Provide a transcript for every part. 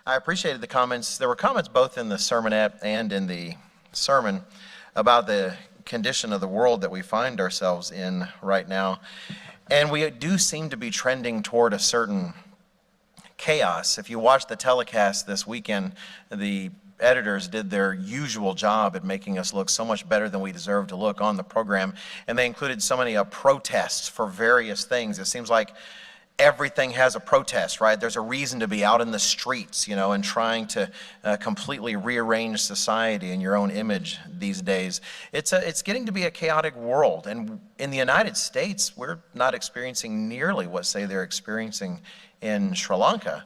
I appreciated the comments. There were comments both in the sermonette and in the sermon about the condition of the world that we find ourselves in right now. And we do seem to be trending toward a certain chaos. If you watch the telecast this weekend, the editors did their usual job at making us look so much better than we deserve to look on the program. And they included so many protests for various things. It seems like everything has a protest, right? There's a reason to be out in the streets, and trying to completely rearrange society in your own image these days. It's getting to be a chaotic world. And in the United States, we're not experiencing nearly what, say, they're experiencing in Sri Lanka.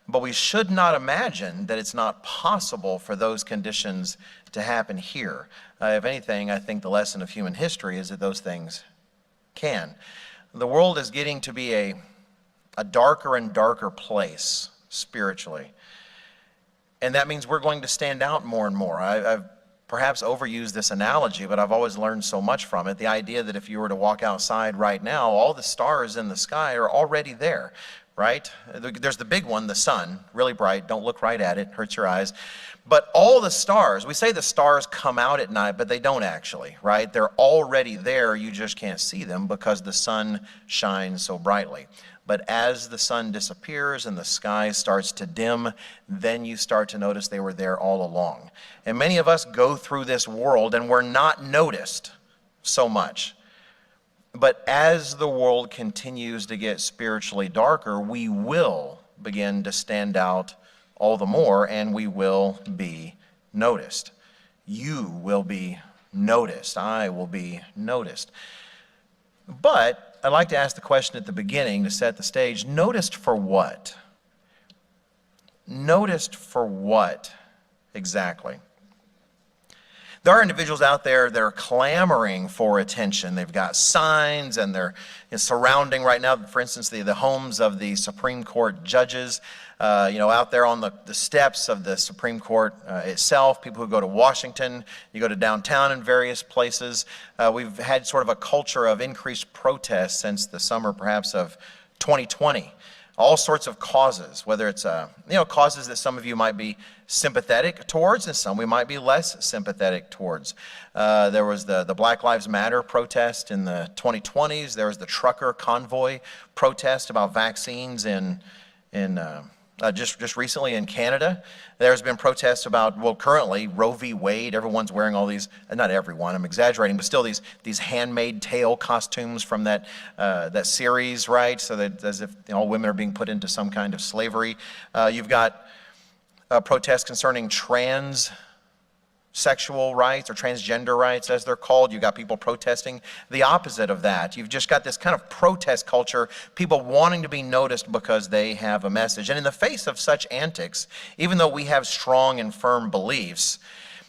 But we should not imagine that it's not possible for those conditions to happen here. If anything, I think the lesson of human history is that those things can. The world is getting to be a darker and darker place spiritually. And that means we're going to stand out more and more. I've perhaps overused this analogy, but I've always learned so much from it. The idea that if you were to walk outside right now, all the stars in the sky are already there, right? There's the big one, the sun, really bright. Don't look right at it, hurts your eyes. But all the stars, we say the stars come out at night, but they don't actually, right? They're already there, you just can't see them because the sun shines so brightly. But as the sun disappears and the sky starts to dim, then you start to notice they were there all along. And many of us go through this world and we're not noticed so much. But as the world continues to get spiritually darker, we will begin to stand out all the more, and we will be noticed. You will be noticed. I will be noticed. But I'd like to ask the question at the beginning to set the stage. Noticed for what? Noticed for what exactly? There are individuals out there that are clamoring for attention. They've got signs and they're surrounding right now, for instance, the homes of the Supreme Court judges, out there on the steps of the Supreme Court itself, people who go to Washington, you go to downtown in various places. We've had sort of a culture of increased protest since the summer perhaps of 2020. All sorts of causes, whether it's causes that some of you might be sympathetic towards and some we might be less sympathetic towards. There was the Black Lives Matter protest in the 2020s. There was the trucker convoy protest about vaccines in just recently in Canada. There's been protests about, currently Roe v. Wade. Everyone's wearing all these, not everyone, I'm exaggerating, but still these handmade tail costumes from that series, right? So that as if all women are being put into some kind of slavery. You've got protests concerning transsexual rights or transgender rights as they're called. You've got people protesting the opposite of that. You've just got this kind of protest culture, people wanting to be noticed because they have a message. And in the face of such antics, even though we have strong and firm beliefs,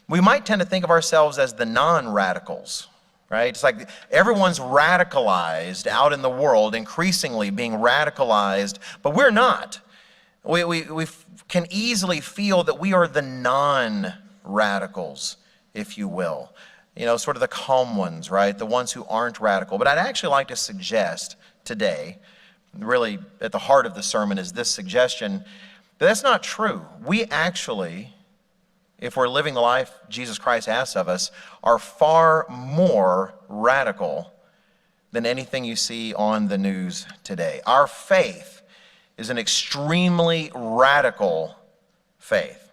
we might tend to think of ourselves as the non-radicals, right? It's like everyone's radicalized out in the world, increasingly being radicalized, but we're not. We can easily feel that we are the non-radicals, if you will. Sort of the calm ones, right? The ones who aren't radical. But I'd actually like to suggest today, really at the heart of the sermon is this suggestion, that that's not true. We actually, if we're living the life Jesus Christ asks of us, are far more radical than anything you see on the news today. Our faith is an extremely radical faith.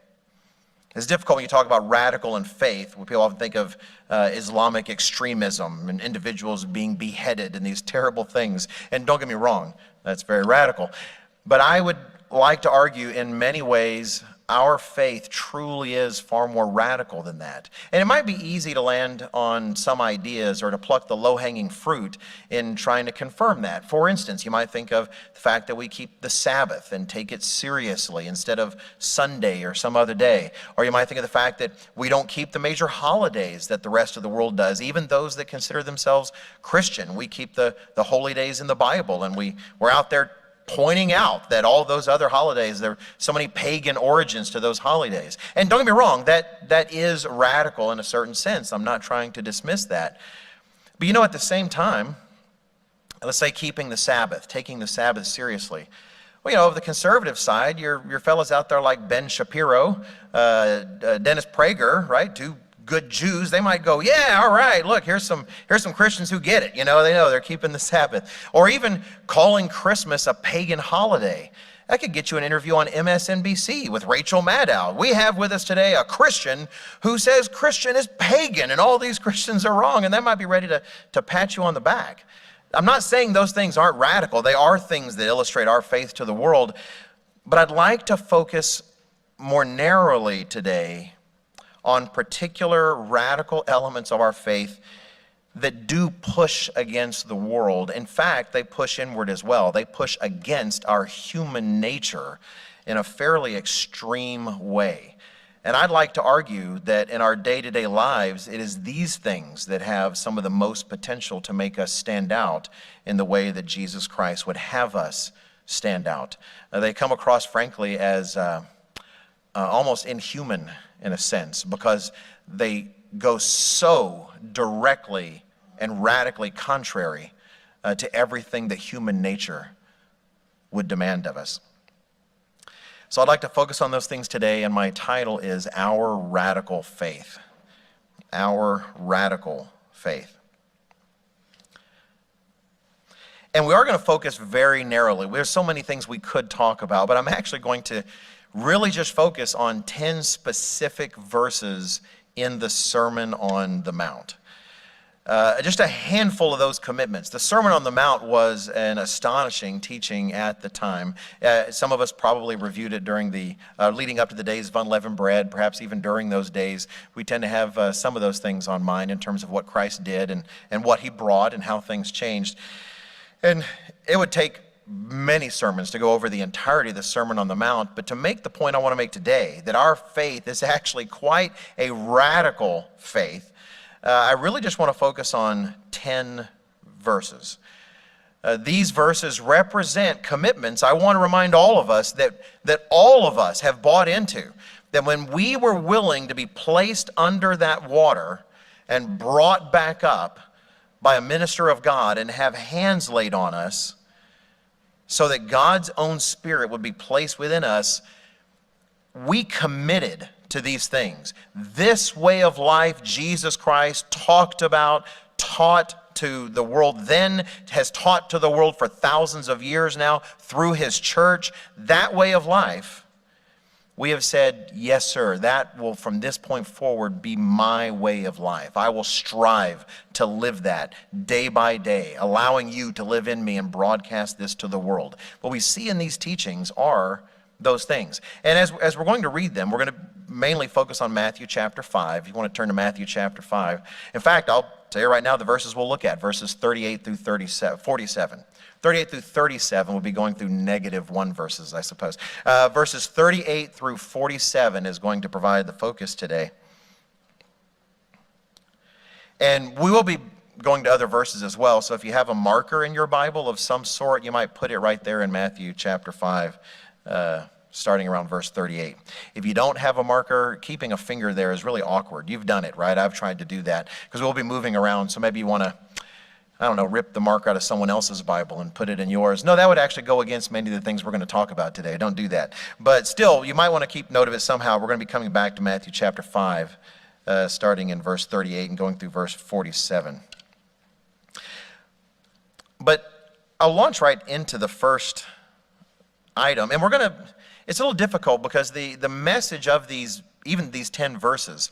It's difficult when you talk about radical and faith, when people often think of Islamic extremism and individuals being beheaded and these terrible things. And don't get me wrong, that's very radical. But I would like to argue in many ways our faith truly is far more radical than that. And it might be easy to land on some ideas or to pluck the low-hanging fruit in trying to confirm that. For instance, you might think of the fact that we keep the Sabbath and take it seriously instead of Sunday or some other day. Or you might think of the fact that we don't keep the major holidays that the rest of the world does, even those that consider themselves Christian. We keep the holy days in the Bible, and we're out there pointing out that all those other holidays, there are so many pagan origins to those holidays. And don't get me wrong, that is radical in a certain sense. I'm not trying to dismiss that. But at the same time, let's say keeping the Sabbath, taking the Sabbath seriously, Well, the conservative side, your fellas out there like Ben Shapiro, Dennis Prager, right? Two good Jews, they might go, yeah, all right, look, here's some Christians who get it. They know they're keeping the Sabbath. Or even calling Christmas a pagan holiday. That could get you an interview on MSNBC with Rachel Maddow. We have with us today a Christian who says Christian is pagan and all these Christians are wrong, and they might be ready to pat you on the back. I'm not saying those things aren't radical. They are things that illustrate our faith to the world. But I'd like to focus more narrowly today on particular radical elements of our faith that do push against the world. In fact, they push inward as well. They push against our human nature in a fairly extreme way. And I'd like to argue that in our day-to-day lives, it is these things that have some of the most potential to make us stand out in the way that Jesus Christ would have us stand out. They come across, frankly, as almost inhuman in a sense, because they go so directly and radically contrary to everything that human nature would demand of us. So I'd like to focus on those things today, and my title is Our Radical Faith. Our Radical Faith. And we are going to focus very narrowly. There's so many things we could talk about, but I'm actually going to really just focus on 10 specific verses in the Sermon on the Mount. Just a handful of those commitments. The Sermon on the Mount was an astonishing teaching at the time. Some of us probably reviewed it during the leading up to the days of unleavened bread, perhaps even during those days. We tend to have some of those things on mind in terms of what Christ did and what he brought and how things changed. And it would take many sermons to go over the entirety of the Sermon on the Mount, but to make the point I want to make today, that our faith is actually quite a radical faith, I really just want to focus on 10 verses. These verses represent commitments I want to remind all of us that all of us have bought into, that when we were willing to be placed under that water and brought back up by a minister of God and have hands laid on us so that God's own Spirit would be placed within us, we committed to these things. This way of life Jesus Christ talked about, taught to the world then, has taught to the world for thousands of years now through his church, that way of life, we have said, yes, sir, that will from this point forward be my way of life. I will strive to live that day by day, allowing you to live in me and broadcast this to the world. What we see in these teachings are those things. And as we're going to read them, we're going to mainly focus on Matthew chapter 5. If you want to turn to Matthew chapter 5. In fact, I'll tell you right now the verses we'll look at, verses 38 through 47. 38 through 37 will be going through -1 verses, I suppose. Verses 38 through 47 is going to provide the focus today. And we will be going to other verses as well, so if you have a marker in your Bible of some sort, you might put it right there in Matthew chapter 5. Starting around verse 38. If you don't have a marker, keeping a finger there is really awkward. You've done it, right? I've tried to do that because we'll be moving around, so maybe you want to, I don't know, rip the marker out of someone else's Bible and put it in yours. No, that would actually go against many of the things we're going to talk about today. Don't do that. But still, you might want to keep note of it somehow. We're going to be coming back to Matthew chapter 5, starting in verse 38 and going through verse 47. But I'll launch right into the first item, and it's a little difficult because the message of even these 10 verses,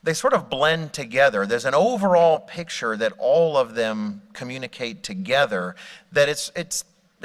they sort of blend together. There's an overall picture that all of them communicate together that it's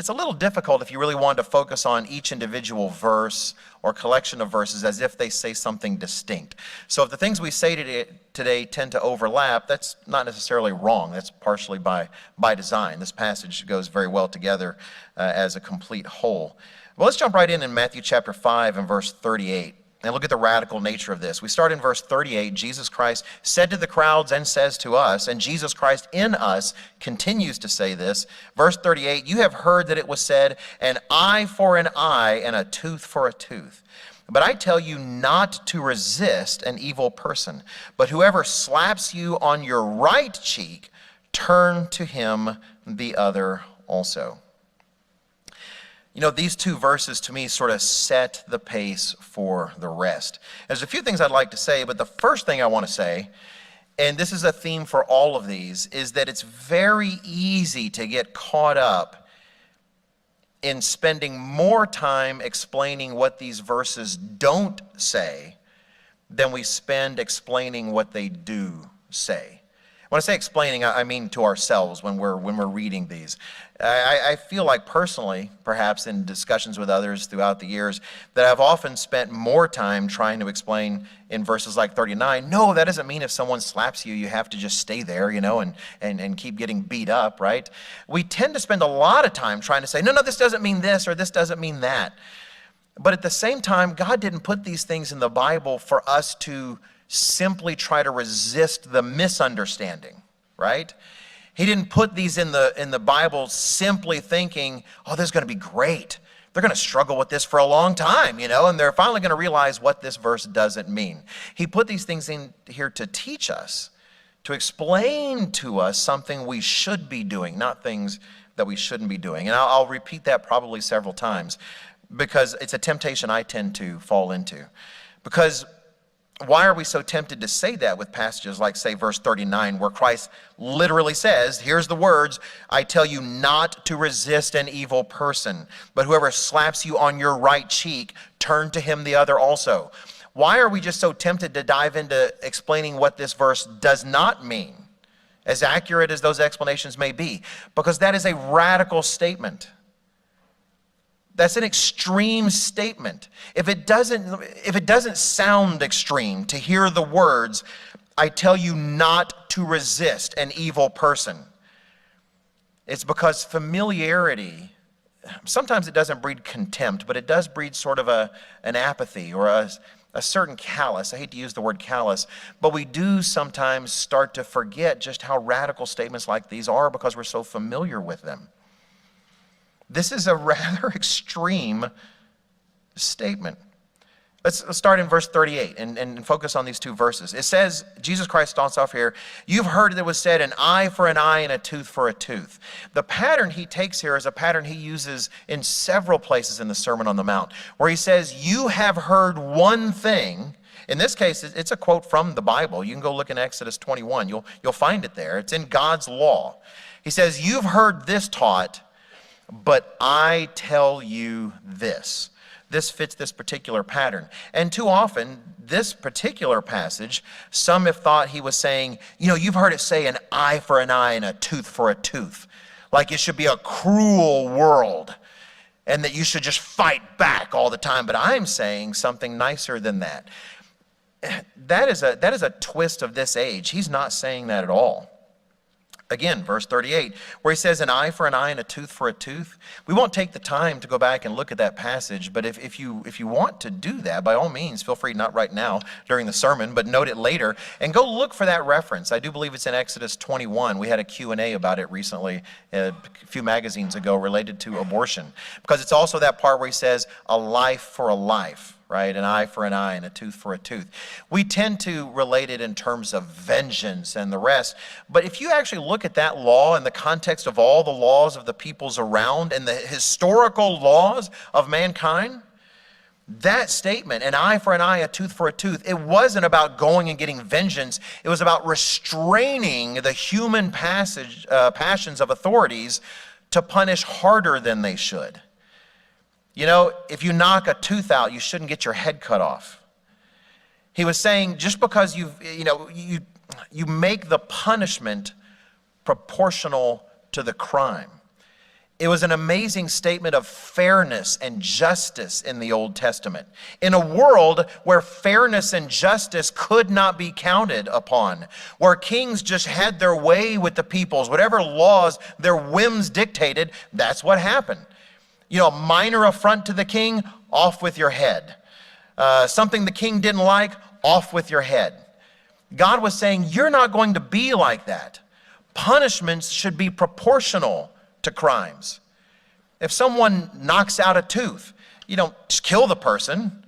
a little difficult if you really want to focus on each individual verse or collection of verses as if they say something distinct. So if the things we say today tend to overlap, that's not necessarily wrong. That's partially by design. This passage goes very well together as a complete whole. Well, let's jump right in Matthew chapter 5 and verse 38 and look at the radical nature of this. We start in verse 38. Jesus Christ said to the crowds and says to us, and Jesus Christ in us continues to say this. Verse 38, you have heard that it was said, an eye for an eye and a tooth for a tooth. But I tell you not to resist an evil person, but whoever slaps you on your right cheek, turn to him the other also. these two verses to me sort of set the pace for the rest. There's a few things I'd like to say, but the first thing I want to say, and this is a theme for all of these, is that it's very easy to get caught up in spending more time explaining what these verses don't say than we spend explaining what they do say. When I say explaining, I mean to ourselves when we're reading these. I feel like personally, perhaps in discussions with others throughout the years, that I've often spent more time trying to explain in verses like 39, no, that doesn't mean if someone slaps you, you have to just stay there, and keep getting beat up, right? We tend to spend a lot of time trying to say, no, this doesn't mean this or this doesn't mean that. But at the same time, God didn't put these things in the Bible for us to simply try to resist the misunderstanding, right? He didn't put these in the Bible simply thinking, oh, this is going to be great. They're going to struggle with this for a long time, and they're finally going to realize what this verse doesn't mean. He put these things in here to teach us, to explain to us something we should be doing, not things that we shouldn't be doing. And I'll repeat that probably several times because it's a temptation I tend to fall into. Because why are we so tempted to say that with passages like, say, verse 39, where Christ literally says, here's the words, I tell you not to resist an evil person, but whoever slaps you on your right cheek, turn to him the other also. Why are we just so tempted to dive into explaining what this verse does not mean, as accurate as those explanations may be? Because that is a radical statement. That's an extreme statement. If it doesn't sound extreme to hear the words, I tell you not to resist an evil person, it's because familiarity, sometimes it doesn't breed contempt, but it does breed sort of an apathy or a certain callous. I hate to use the word callous, but we do sometimes start to forget just how radical statements like these are because we're so familiar with them. This is a rather extreme statement. Let's start in verse 38 and focus on these two verses. It says, Jesus Christ starts off here, you've heard that it was said, an eye for an eye and a tooth for a tooth. The pattern he takes here is a pattern he uses in several places in the Sermon on the Mount, where he says, you have heard one thing. In this case, it's a quote from the Bible. You can go look in Exodus 21. You'll find it there. It's in God's law. He says, you've heard this taught, but I tell you this. This fits this particular pattern. And too often, this particular passage, some have thought he was saying, you've heard it say an eye for an eye and a tooth for a tooth. Like it should be a cruel world and that you should just fight back all the time. But I'm saying something nicer than that. That is a twist of this age. He's not saying that at all. Again, verse 38, where he says an eye for an eye and a tooth for a tooth. We won't take the time to go back and look at that passage, but if you want to do that, by all means, feel free, not right now during the sermon, but note it later, and go look for that reference. I do believe it's in Exodus 21. We had a Q&A about it recently, a few magazines ago, related to abortion, because it's also that part where he says a life for a life. Right? An eye for an eye and a tooth for a tooth. We tend to relate it in terms of vengeance and the rest. But if you actually look at that law in the context of all the laws of the peoples around and the historical laws of mankind, that statement, an eye for an eye, a tooth for a tooth, it wasn't about going and getting vengeance. It was about restraining the human passions of authorities to punish harder than they should. If you knock a tooth out, you shouldn't get your head cut off. He was saying just because you make the punishment proportional to the crime. It was an amazing statement of fairness and justice in the Old Testament. In a world where fairness and justice could not be counted upon, where kings just had their way with the peoples, whatever laws their whims dictated, that's what happened. Minor affront to the king, off with your head. Something the king didn't like, off with your head. God was saying, you're not going to be like that. Punishments should be proportional to crimes. If someone knocks out a tooth, you don't just kill the person.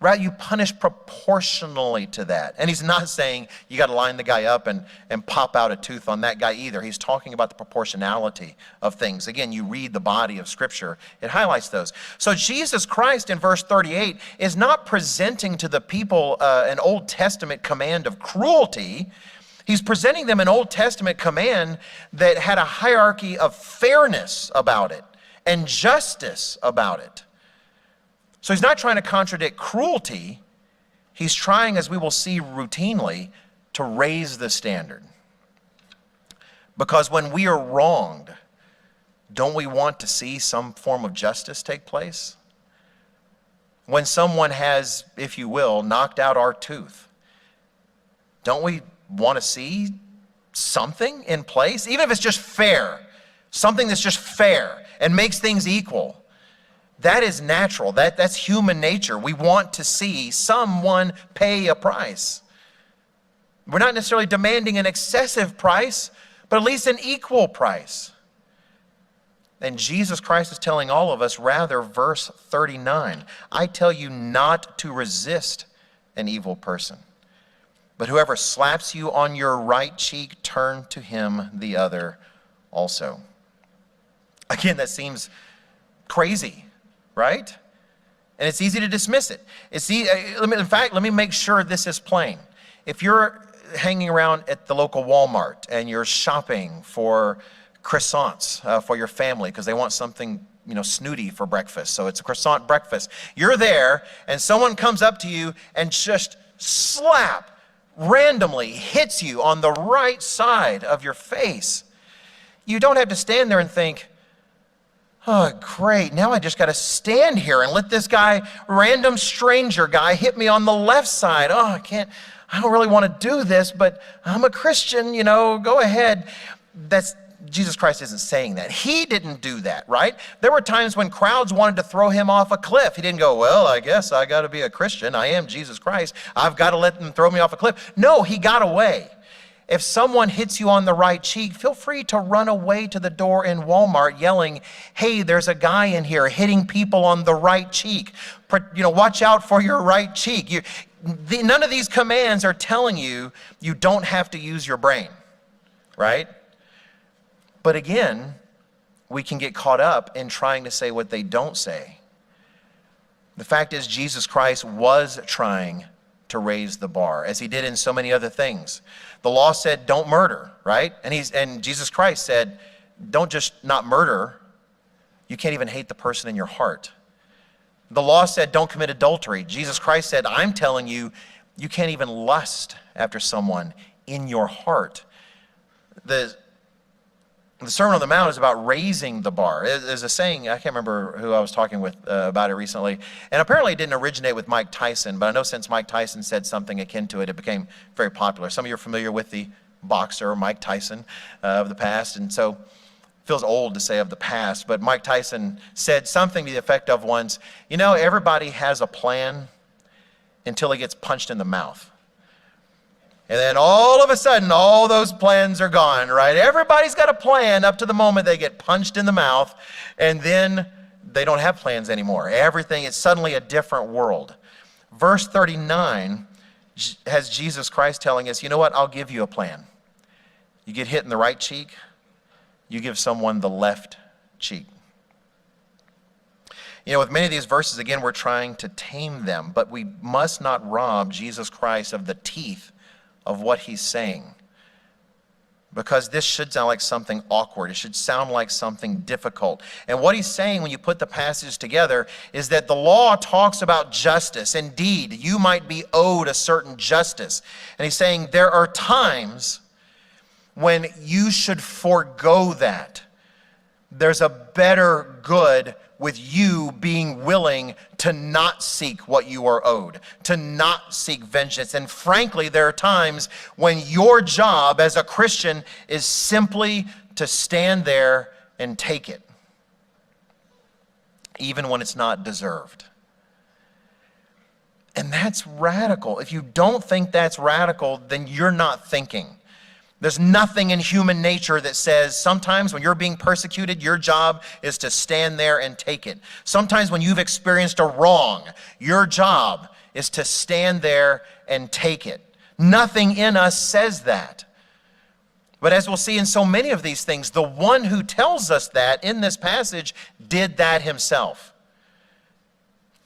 Right? You punish proportionally to that. And he's not saying you got to line the guy up and pop out a tooth on that guy either. He's talking about the proportionality of things. Again, you read the body of Scripture. It highlights those. So Jesus Christ in verse 38 is not presenting to the people an Old Testament command of cruelty. He's presenting them an Old Testament command that had a hierarchy of fairness about it and justice about it. So he's not trying to contradict cruelty. He's trying, as we will see routinely, to raise the standard. Because when we are wronged, don't we want to see some form of justice take place? When someone has, if you will, knocked out our tooth, don't we want to see something in place? Even if it's just fair, something that's just fair and makes things equal. That is natural. That's human nature. We want to see someone pay a price. We're not necessarily demanding an excessive price, but at least an equal price. And Jesus Christ is telling all of us, rather, verse 39, I tell you not to resist an evil person, but whoever slaps you on your right cheek, turn to him the other also. Again, that seems crazy. Right? And it's easy to dismiss it. In fact, let me make sure this is plain. If you're hanging around at the local Walmart and you're shopping for croissants for your family because they want something, snooty for breakfast, so it's a croissant breakfast. You're there and someone comes up to you and just randomly hits you on the right side of your face. You don't have to stand there and think, oh, great, now I just got to stand here and let this random stranger guy hit me on the left side. Oh, I don't really want to do this, but I'm a Christian, go ahead. Jesus Christ isn't saying that. He didn't do that, right? There were times when crowds wanted to throw him off a cliff. He didn't go, well, I guess I got to be a Christian. I am Jesus Christ. I've got to let them throw me off a cliff. No, he got away. If someone hits you on the right cheek, feel free to run away to the door in Walmart yelling, hey, there's a guy in here hitting people on the right cheek. Watch out for your right cheek. None of these commands are telling you you don't have to use your brain, right? But again, we can get caught up in trying to say what they don't say. The fact is, Jesus Christ was trying to raise the bar, as he did in so many other things. The law said, don't murder, right? And Jesus Christ said, don't just not murder, you can't even hate the person in your heart. The law said, don't commit adultery. Jesus Christ said, I'm telling you, you can't even lust after someone in your heart. The Sermon on the Mount is about raising the bar. There's a saying, I can't remember who I was talking with about it recently, and apparently it didn't originate with Mike Tyson, but I know since Mike Tyson said something akin to it, it became very popular. Some of you are familiar with the boxer Mike Tyson of the past, and so it feels old to say of the past, but Mike Tyson said something to the effect of once, everybody has a plan until he gets punched in the mouth. And then all of a sudden, all those plans are gone, right? Everybody's got a plan up to the moment they get punched in the mouth, and then they don't have plans anymore. Everything is suddenly a different world. Verse 39 has Jesus Christ telling us, you know what? I'll give you a plan. You get hit in the right cheek, you give someone the left cheek. With many of these verses, again, we're trying to tame them, but we must not rob Jesus Christ of the teeth of what he's saying, because this should sound like something awkward. It should sound like something difficult. And what he's saying when you put the passages together is that the law talks about justice. Indeed, you might be owed a certain justice. And he's saying there are times when you should forego that. There's a better good with you being willing to not seek what you are owed, to not seek vengeance. And frankly, there are times when your job as a Christian is simply to stand there and take it, even when it's not deserved. And that's radical. If you don't think that's radical, then you're not thinking. There's nothing in human nature that says sometimes when you're being persecuted, your job is to stand there and take it. Sometimes when you've experienced a wrong, your job is to stand there and take it. Nothing in us says that. But as we'll see in so many of these things, the one who tells us that in this passage did that himself.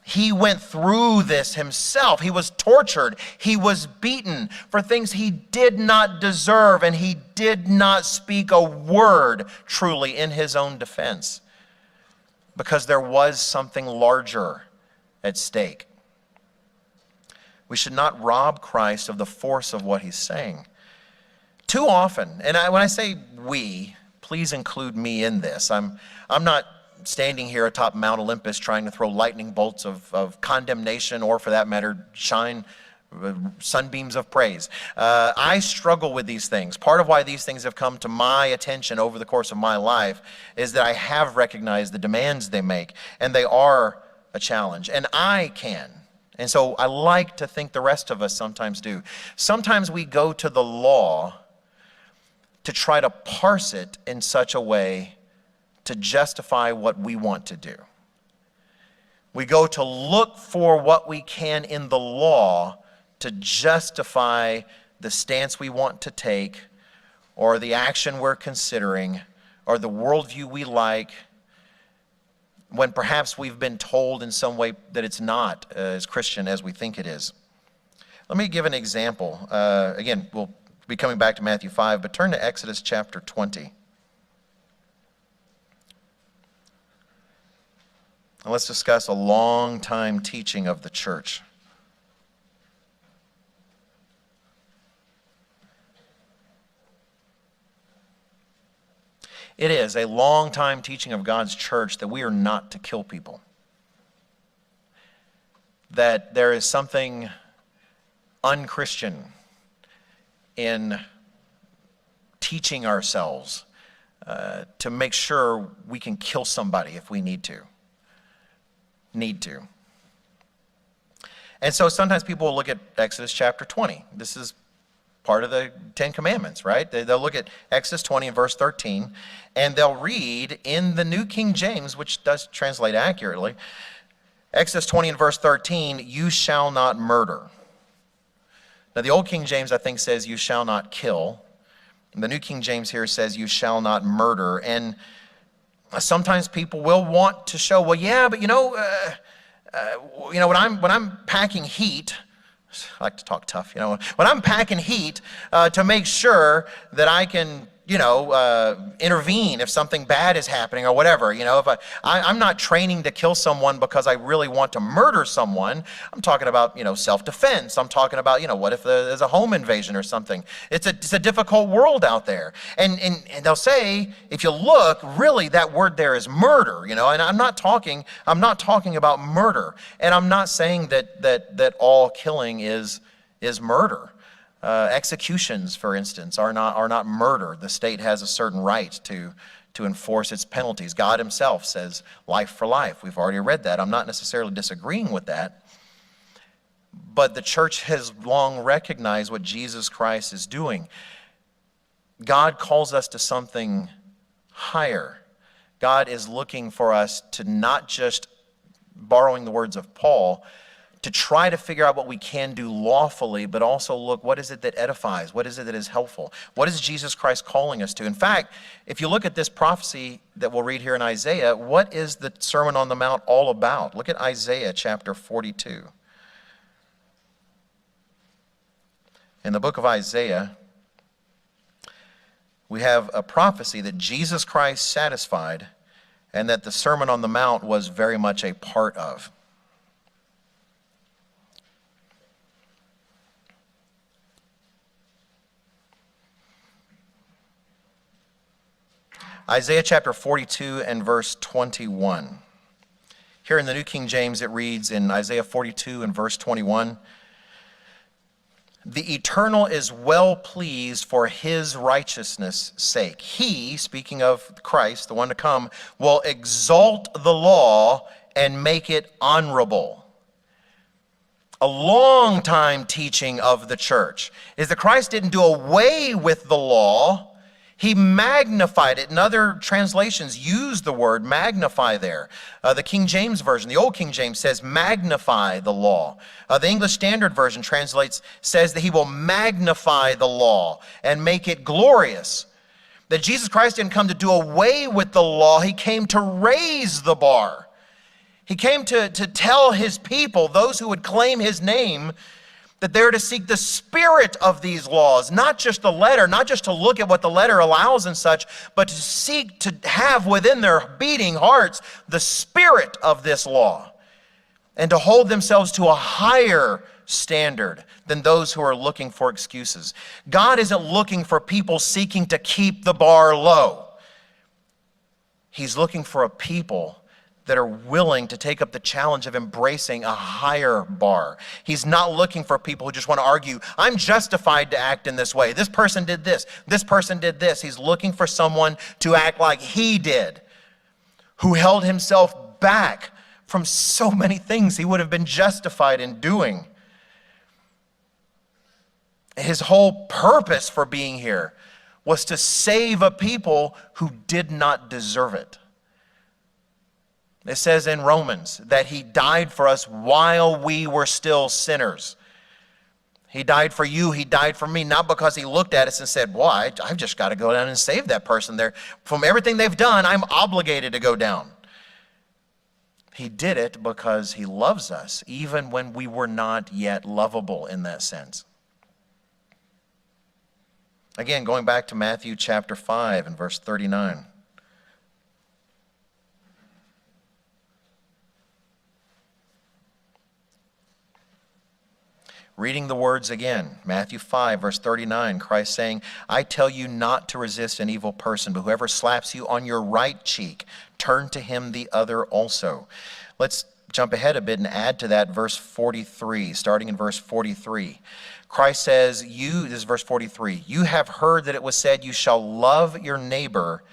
He went through this himself. He was tortured. He was beaten for things he did not deserve, and he did not speak a word truly in his own defense, because there was something larger at stake. We should not rob Christ of the force of what he's saying. Too often, and when I say we, please include me in this. I'm not standing here atop Mount Olympus trying to throw lightning bolts of condemnation, or for that matter, shine sunbeams of praise. I struggle with these things. Part of why these things have come to my attention over the course of my life is that I have recognized the demands they make, and they are a challenge, and I can. And so I like to think the rest of us sometimes do. Sometimes we go to the law to try to parse it in such a way to justify what we want to do. We go to look for what we can in the law to justify the stance we want to take, or the action we're considering, or the worldview we like, when perhaps we've been told in some way that it's not as Christian as we think it is. Let me give an example. Again, we'll be coming back to Matthew 5, but turn to Exodus chapter 20. And let's discuss a long time teaching of the church. It is a long time teaching of God's church that we are not to kill people. That there is something unchristian in teaching ourselves to make sure we can kill somebody if we need to. And so sometimes people will look at Exodus chapter 20. This is part of the Ten Commandments, right? They'll look at Exodus 20 and verse 13, and they'll read in the New King James, which does translate accurately, Exodus 20 and verse 13, you shall not murder. Now the Old King James, I think, says you shall not kill. The New King James here says you shall not murder. And sometimes people will want to show, well, yeah, but when I'm packing heat, I like to talk tough, when I'm packing heat to make sure that I can, intervene if something bad is happening or whatever. If I'm not training to kill someone because I really want to murder someone. I'm talking about, self-defense. I'm talking about, what if there's a home invasion or something? It's a difficult world out there. And they'll say, if you look, really that word there is murder, and I'm not talking about murder. And I'm not saying that all killing is murder. Executions, for instance, are not murder. The state has a certain right to enforce its penalties. God himself says life for life. We've already read that. I'm not necessarily disagreeing with that. But the church has long recognized what Jesus Christ is doing. God calls us to something higher. God is looking for us to not just, borrowing the words of Paul, to try to figure out what we can do lawfully, but also look, what is it that edifies? What is it that is helpful? What is Jesus Christ calling us to? In fact, if you look at this prophecy that we'll read here in Isaiah, what is the Sermon on the Mount all about? Look at Isaiah chapter 42. In the book of Isaiah, we have a prophecy that Jesus Christ satisfied and that the Sermon on the Mount was very much a part of. Isaiah chapter 42 and verse 21. Here in the New King James it reads in Isaiah 42 and verse 21, the Eternal is well pleased for his righteousness' sake. He, speaking of Christ, the one to come, will exalt the law and make it honorable. A long time teaching of the church is that Christ didn't do away with the law. He magnified it. And other translations use the word magnify there. The King James Version, the Old King James says magnify the law. The English Standard Version says that he will magnify the law and make it glorious. That Jesus Christ didn't come to do away with the law. He came to raise the bar. He came to tell his people, those who would claim his name, that they're to seek the spirit of these laws, not just the letter, not just to look at what the letter allows and such, but to seek to have within their beating hearts the spirit of this law, and to hold themselves to a higher standard than those who are looking for excuses. God isn't looking for people seeking to keep the bar low. He's looking for a people that are willing to take up the challenge of embracing a higher bar. He's not looking for people who just want to argue, I'm justified to act in this way. This person did this person did this. He's looking for someone to act like he did, who held himself back from so many things he would have been justified in doing. His whole purpose for being here was to save a people who did not deserve it. It says in Romans that he died for us while we were still sinners. He died for you, he died for me, not because he looked at us and said, well, I've just got to go down and save that person there. From everything they've done, I'm obligated to go down. He did it because he loves us, even when we were not yet lovable in that sense. Again, going back to Matthew chapter 5 and verse 39. Reading the words again, Matthew 5, verse 39, Christ saying, I tell you not to resist an evil person, but whoever slaps you on your right cheek, turn to him the other also. Let's jump ahead a bit and add to that verse 43, starting in verse 43. Christ says, this is verse 43, you have heard that it was said, you shall love your neighbor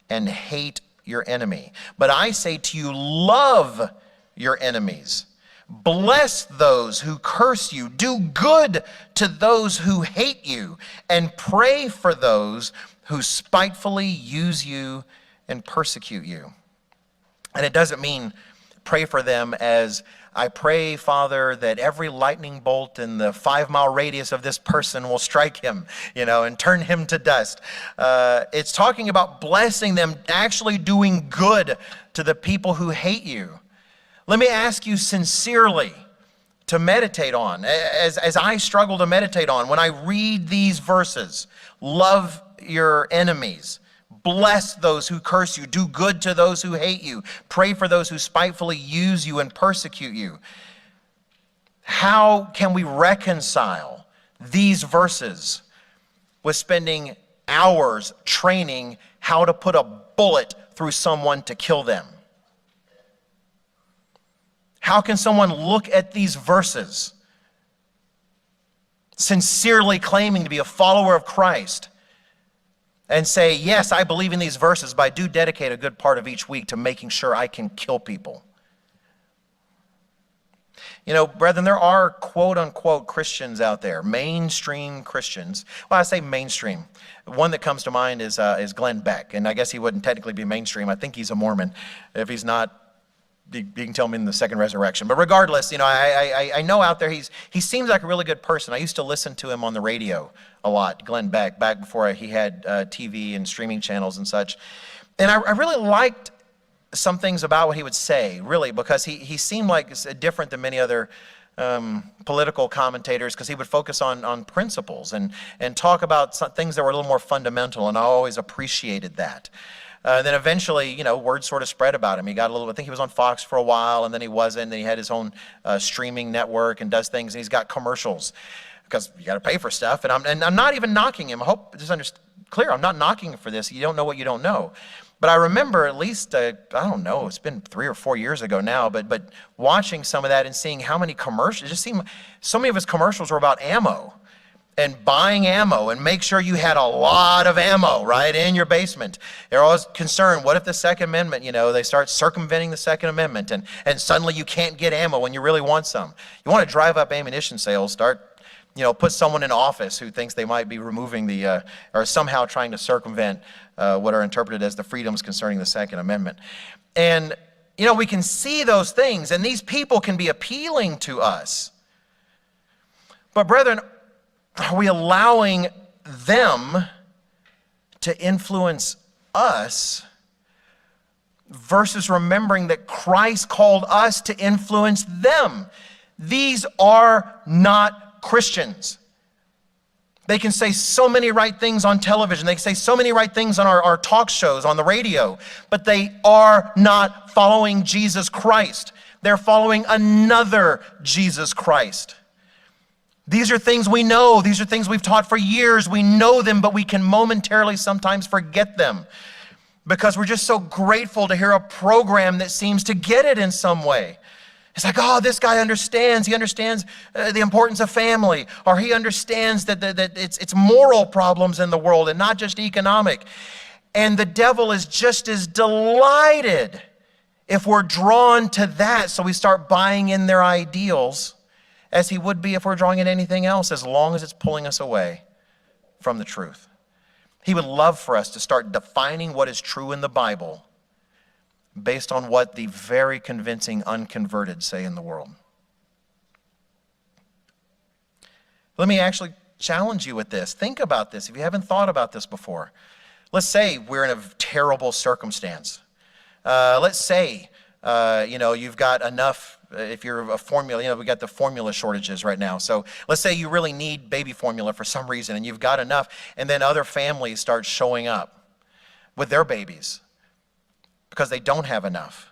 and hate your enemy. But I say to you, love your enemies. Bless those who curse you. Do good to those who hate you. And pray for those who spitefully use you and persecute you. And it doesn't mean pray for them as, I pray, Father, that every lightning bolt in the 5-mile radius of this person will strike him, and turn him to dust. It's talking about blessing them, actually doing good to the people who hate you. Let me ask you sincerely to meditate on, as I struggle to meditate on, when I read these verses, love your enemies, bless those who curse you, do good to those who hate you, pray for those who spitefully use you and persecute you. How can we reconcile these verses with spending hours training how to put a bullet through someone to kill them? How can someone look at these verses, sincerely claiming to be a follower of Christ, and say, yes, I believe in these verses, but I do dedicate a good part of each week to making sure I can kill people? Brethren, there are quote-unquote Christians out there, mainstream Christians. Well, I say mainstream. One that comes to mind is Glenn Beck, and I guess he wouldn't technically be mainstream. I think he's a Mormon. If he's not, you can tell me in the second resurrection. But regardless, I know out there he seems like a really good person. I used to listen to him on the radio a lot, Glenn Beck, back before he had TV and streaming channels and such. And I really liked some things about what he would say, really, because he seemed like different than many other political commentators, because he would focus on principles and talk about some things that were a little more fundamental, and I always appreciated that. Then eventually, word sort of spread about him. He got I think he was on Fox for a while, and then he wasn't. Then he had his own streaming network and does things, and he's got commercials because you got to pay for stuff. And I'm not even knocking him. I hope this is clear. I'm not knocking him for this. You don't know what you don't know. But I remember at least, I don't know, it's been 3 or 4 years ago now, but watching some of that and seeing how many commercials, it just seemed so many of his commercials were about ammo. And buying ammo, and make sure you had a lot of ammo right in your basement. They're always concerned, what if the Second Amendment, they start circumventing the Second Amendment, and suddenly you can't get ammo when you really want some. You want to drive up ammunition sales, start put someone in office who thinks they might be removing or somehow trying to circumvent what are interpreted as the freedoms concerning the Second Amendment. And, we can see those things, and these people can be appealing to us. But brethren, are we allowing them to influence us versus remembering that Christ called us to influence them? These are not Christians. They can say so many right things on television. They can say so many right things on our talk shows, on the radio, but they are not following Jesus Christ. They're following another Jesus Christ. These are things we know. These are things we've taught for years. We know them, but we can momentarily sometimes forget them because we're just so grateful to hear a program that seems to get it in some way. It's like, oh, this guy understands. He understands the importance of family, or he understands that it's moral problems in the world and not just economic. And the devil is just as delighted if we're drawn to that, so we start buying in their ideals, as he would be if we're drawing in anything else, as long as it's pulling us away from the truth. He would love for us to start defining what is true in the Bible based on what the very convincing unconverted say in the world. Let me actually challenge you with this. Think about this if you haven't thought about this before. Let's say we're in a terrible circumstance. Let's say, you've got enough, if you're a formula, we got the formula shortages right now. So let's say you really need baby formula for some reason and you've got enough, and then other families start showing up with their babies because they don't have enough.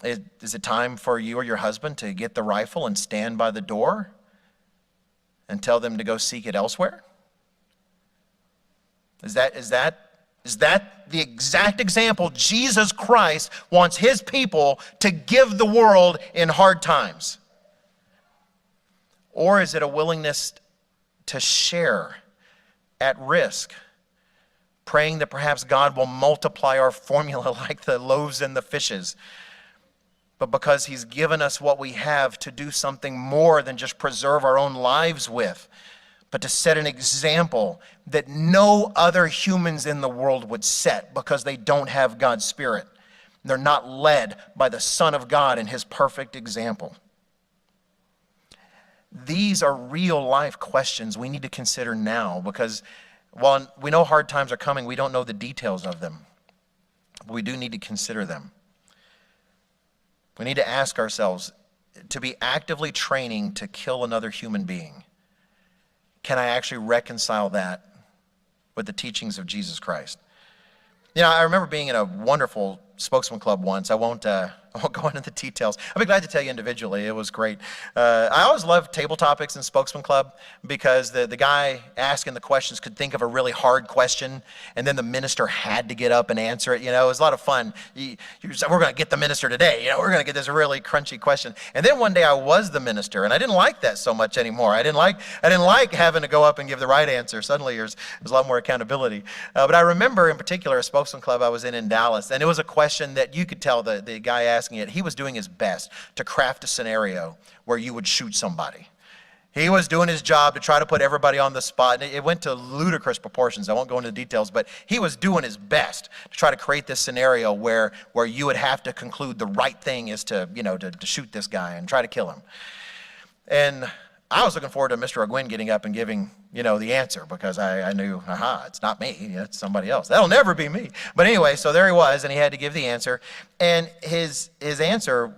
Is it time for you or your husband to get the rifle and stand by the door and tell them to go seek it elsewhere? Is that the exact example Jesus Christ wants his people to give the world in hard times? Or is it a willingness to share at risk, praying that perhaps God will multiply our formula like the loaves and the fishes, but because he's given us what we have to do something more than just preserve our own lives with, but to set an example that no other humans in the world would set because they don't have God's Spirit. They're not led by the Son of God and his perfect example. These are real life questions we need to consider now, because while we know hard times are coming, we don't know the details of them. But we do need to consider them. We need to ask ourselves, to be actively training to kill another human being, can I actually reconcile that with the teachings of Jesus Christ? I remember being in a wonderful spokesman club once. I won't go into the details. I'll be glad to tell you individually. It was great. I always loved table topics in spokesman club because the guy asking the questions could think of a really hard question, and then the minister had to get up and answer it. It was a lot of fun. We're going to get the minister today. We're going to get this really crunchy question. And then one day I was the minister, and I didn't like that so much anymore. I didn't like having to go up and give the right answer. Suddenly there's a lot more accountability. But I remember in particular a spokesman club I was in Dallas, and it was a question that you could tell the guy asking it, he was doing his best to craft a scenario where you would shoot somebody. He was doing his job to try to put everybody on the spot, and it went to ludicrous proportions. I won't go into the details, but he was doing his best to try to create this scenario where you would have to conclude the right thing is to shoot this guy and try to kill him. And I was looking forward to Mr. O'Gwin getting up and giving, the answer, because I knew, it's not me, it's somebody else. That'll never be me. But anyway, so there he was, and he had to give the answer. And his answer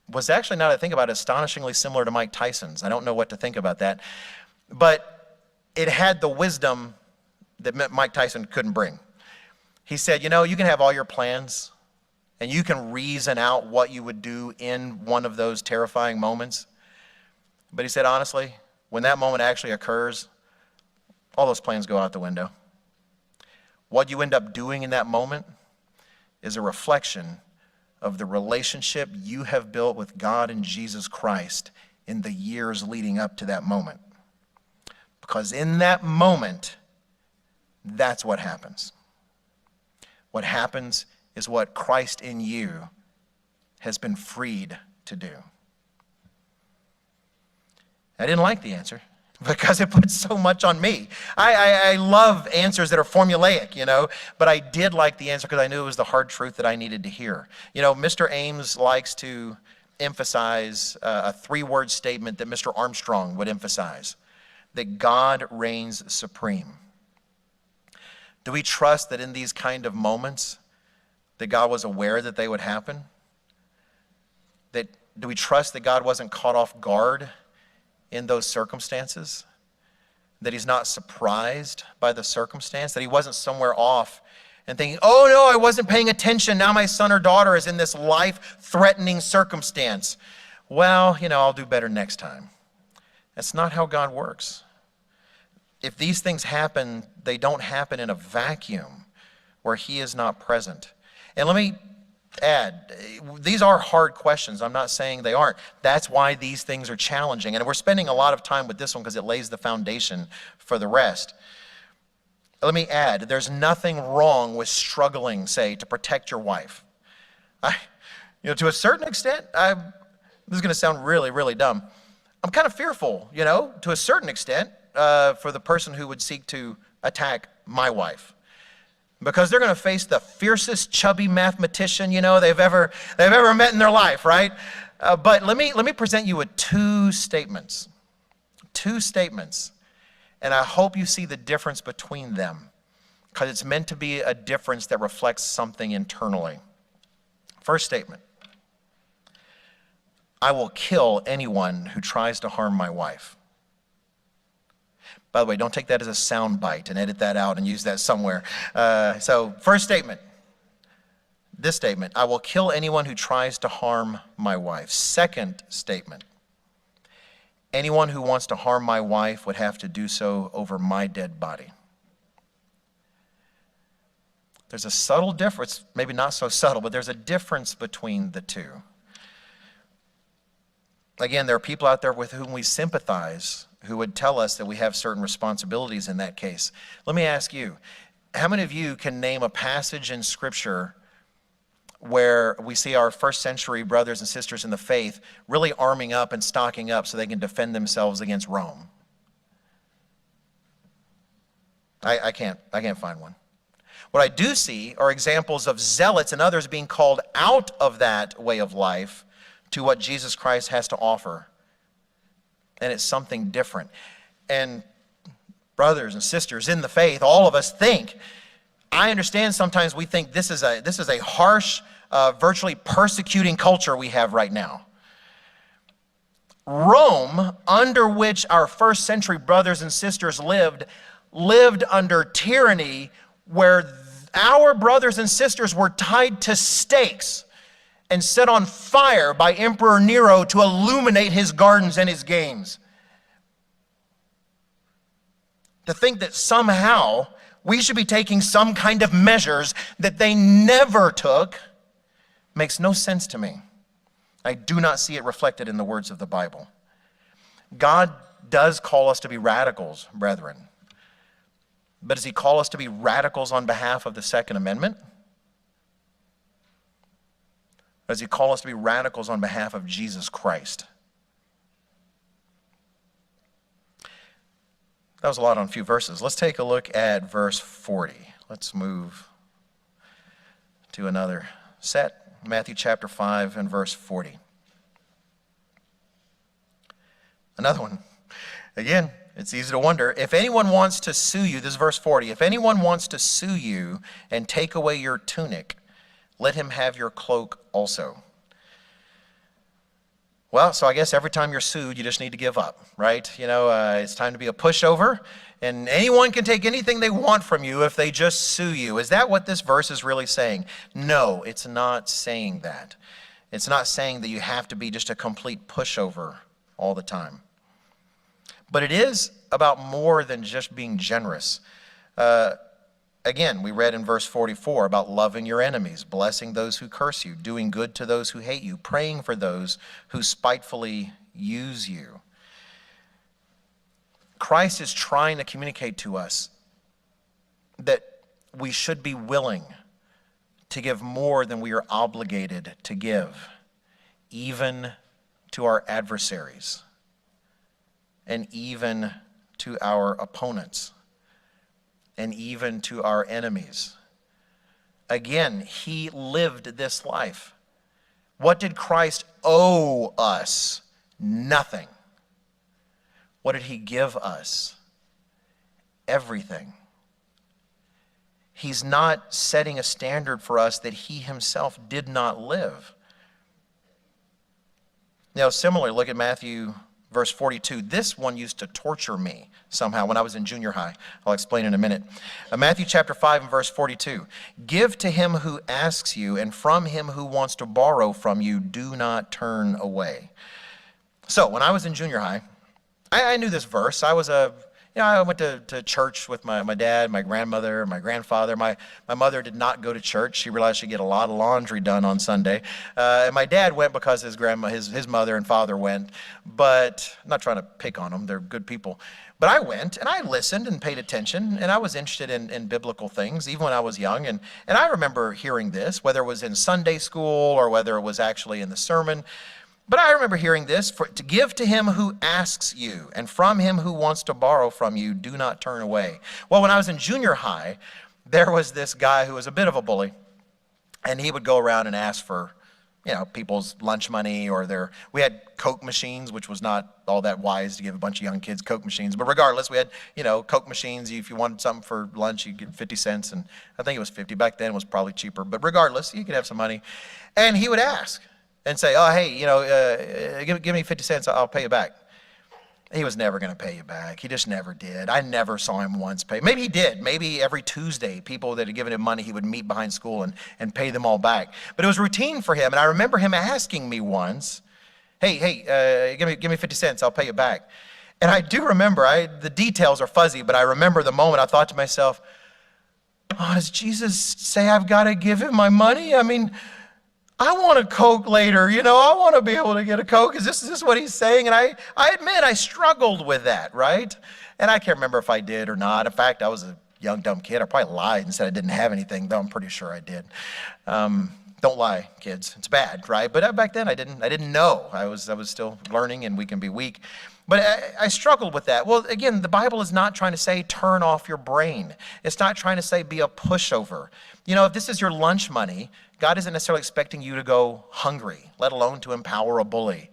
was actually, now that I think about it, astonishingly similar to Mike Tyson's. I don't know what to think about that. But it had the wisdom that Mike Tyson couldn't bring. He said, you can have all your plans, and you can reason out what you would do in one of those terrifying moments. But he said, honestly, when that moment actually occurs, all those plans go out the window. What you end up doing in that moment is a reflection of the relationship you have built with God and Jesus Christ in the years leading up to that moment. Because in that moment, that's what happens. What happens is what Christ in you has been freed to do. I didn't like the answer because it put so much on me. I love answers that are formulaic, but I did like the answer because I knew it was the hard truth that I needed to hear. Mr. Ames likes to emphasize a 3-word statement that Mr. Armstrong would emphasize, that God reigns supreme. Do we trust that in these kind of moments that God was aware that they would happen? Do we trust that God wasn't caught off guard in those circumstances? That he's not surprised by the circumstance? That he wasn't somewhere off and thinking, oh no, I wasn't paying attention. Now my son or daughter is in this life-threatening circumstance. Well, I'll do better next time. That's not how God works. If these things happen, they don't happen in a vacuum where he is not present. And let me add, these are hard questions. I'm not saying they aren't. That's why these things are challenging. And we're spending a lot of time with this one because it lays the foundation for the rest. Let me add, there's nothing wrong with struggling, say, to protect your wife. To a certain extent, this is going to sound really, really dumb. I'm kind of fearful, to a certain extent, for the person who would seek to attack my wife. Because they're going to face the fiercest chubby mathematician, they've ever met in their life, right? But let me present you with 2 statements. 2 statements. And I hope you see the difference between them, because it's meant to be a difference that reflects something internally. First statement: I will kill anyone who tries to harm my wife. By the way, don't take that as a sound bite and edit that out and use that somewhere. So first statement, this statement: I will kill anyone who tries to harm my wife. Second statement: anyone who wants to harm my wife would have to do so over my dead body. There's a subtle difference, maybe not so subtle, but there's a difference between the two. Again, there are people out there with whom we sympathize who would tell us that we have certain responsibilities in that case. Let me ask you, how many of you can name a passage in Scripture where we see our first century brothers and sisters in the faith really arming up and stocking up so they can defend themselves against Rome? I can't find one. What I do see are examples of zealots and others being called out of that way of life to what Jesus Christ has to offer. And it's something different. And brothers and sisters in the faith, all of us think, I understand sometimes we think this is a harsh, virtually persecuting culture we have right now. Rome, under which our first century brothers and sisters lived under tyranny where our brothers and sisters were tied to stakes and set on fire by Emperor Nero to illuminate his gardens and his games. To think that somehow we should be taking some kind of measures that they never took makes no sense to me. I do not see it reflected in the words of the Bible. God does call us to be radicals, brethren. But does he call us to be radicals on behalf of the Second Amendment? Or does he call us to be radicals on behalf of Jesus Christ? That was a lot on a few verses. Let's take a look at verse 40. Let's move to another set. Matthew chapter 5 and verse 40. Another one. Again, it's easy to wonder. If anyone wants to sue you, this is verse 40. If anyone wants to sue you and take away your tunic, let him have your cloak also. Well, so I guess every time you're sued, you just need to give up, right? It's time to be a pushover, and anyone can take anything they want from you if they just sue you. Is that what this verse is really saying? No, it's not saying that. It's not saying that you have to be just a complete pushover all the time. But it is about more than just being generous. Again, we read in verse 44 about loving your enemies, blessing those who curse you, doing good to those who hate you, praying for those who spitefully use you. Christ is trying to communicate to us that we should be willing to give more than we are obligated to give, even to our adversaries. and even to our opponents, and even to our enemies. Again, he lived this life. What did Christ owe us? Nothing. What did he give us? Everything. He's not setting a standard for us that he himself did not live. Now, similarly, look at Matthew verse 42. This one used to torture me somehow when I was in junior high. I'll explain in a minute. Matthew chapter 5 and verse 42. Give to him who asks you, and from him who wants to borrow from you, do not turn away. So, when I was in junior high, I knew this verse. I went to church with my dad, my grandmother, my grandfather. My mother did not go to church. She realized she'd get a lot of laundry done on Sunday. And my dad went because his mother and father went. But I'm not trying to pick on them. They're good people. But I went, and I listened and paid attention, and I was interested in biblical things, even when I was young. And I remember hearing this, whether it was in Sunday school or whether it was actually in the sermon. But I remember hearing this, to give to him who asks you, and from him who wants to borrow from you, do not turn away. Well, when I was in junior high, there was this guy who was a bit of a bully, and he would go around and ask for, people's lunch money, or we had Coke machines, which was not all that wise to give a bunch of young kids Coke machines. But regardless, we had, Coke machines. If you wanted something for lunch, you'd get 50 cents, and I think it was 50. Back then, it was probably cheaper. But regardless, you could have some money. And he would ask and say, oh, hey, give me 50 cents, I'll pay you back. He was never going to pay you back. He just never did. I never saw him once pay. Maybe he did. Maybe every Tuesday, people that had given him money, he would meet behind school and pay them all back. But it was routine for him. And I remember him asking me once, hey, give me 50 cents, I'll pay you back. And I do remember, the details are fuzzy, but I remember the moment I thought to myself, oh, does Jesus say I've got to give him my money? I mean, I want a Coke later, I want to be able to get a Coke. Is this what he's saying? And I admit I struggled with that, right? And I can't remember if I did or not. In fact, I was a young, dumb kid. I probably lied and said I didn't have anything, though I'm pretty sure I did. Don't lie, kids. It's bad, right? But back then I didn't know. I was still learning, and we can be weak. But I struggled with that. Well, again, the Bible is not trying to say turn off your brain. It's not trying to say be a pushover. If this is your lunch money, God isn't necessarily expecting you to go hungry, let alone to empower a bully.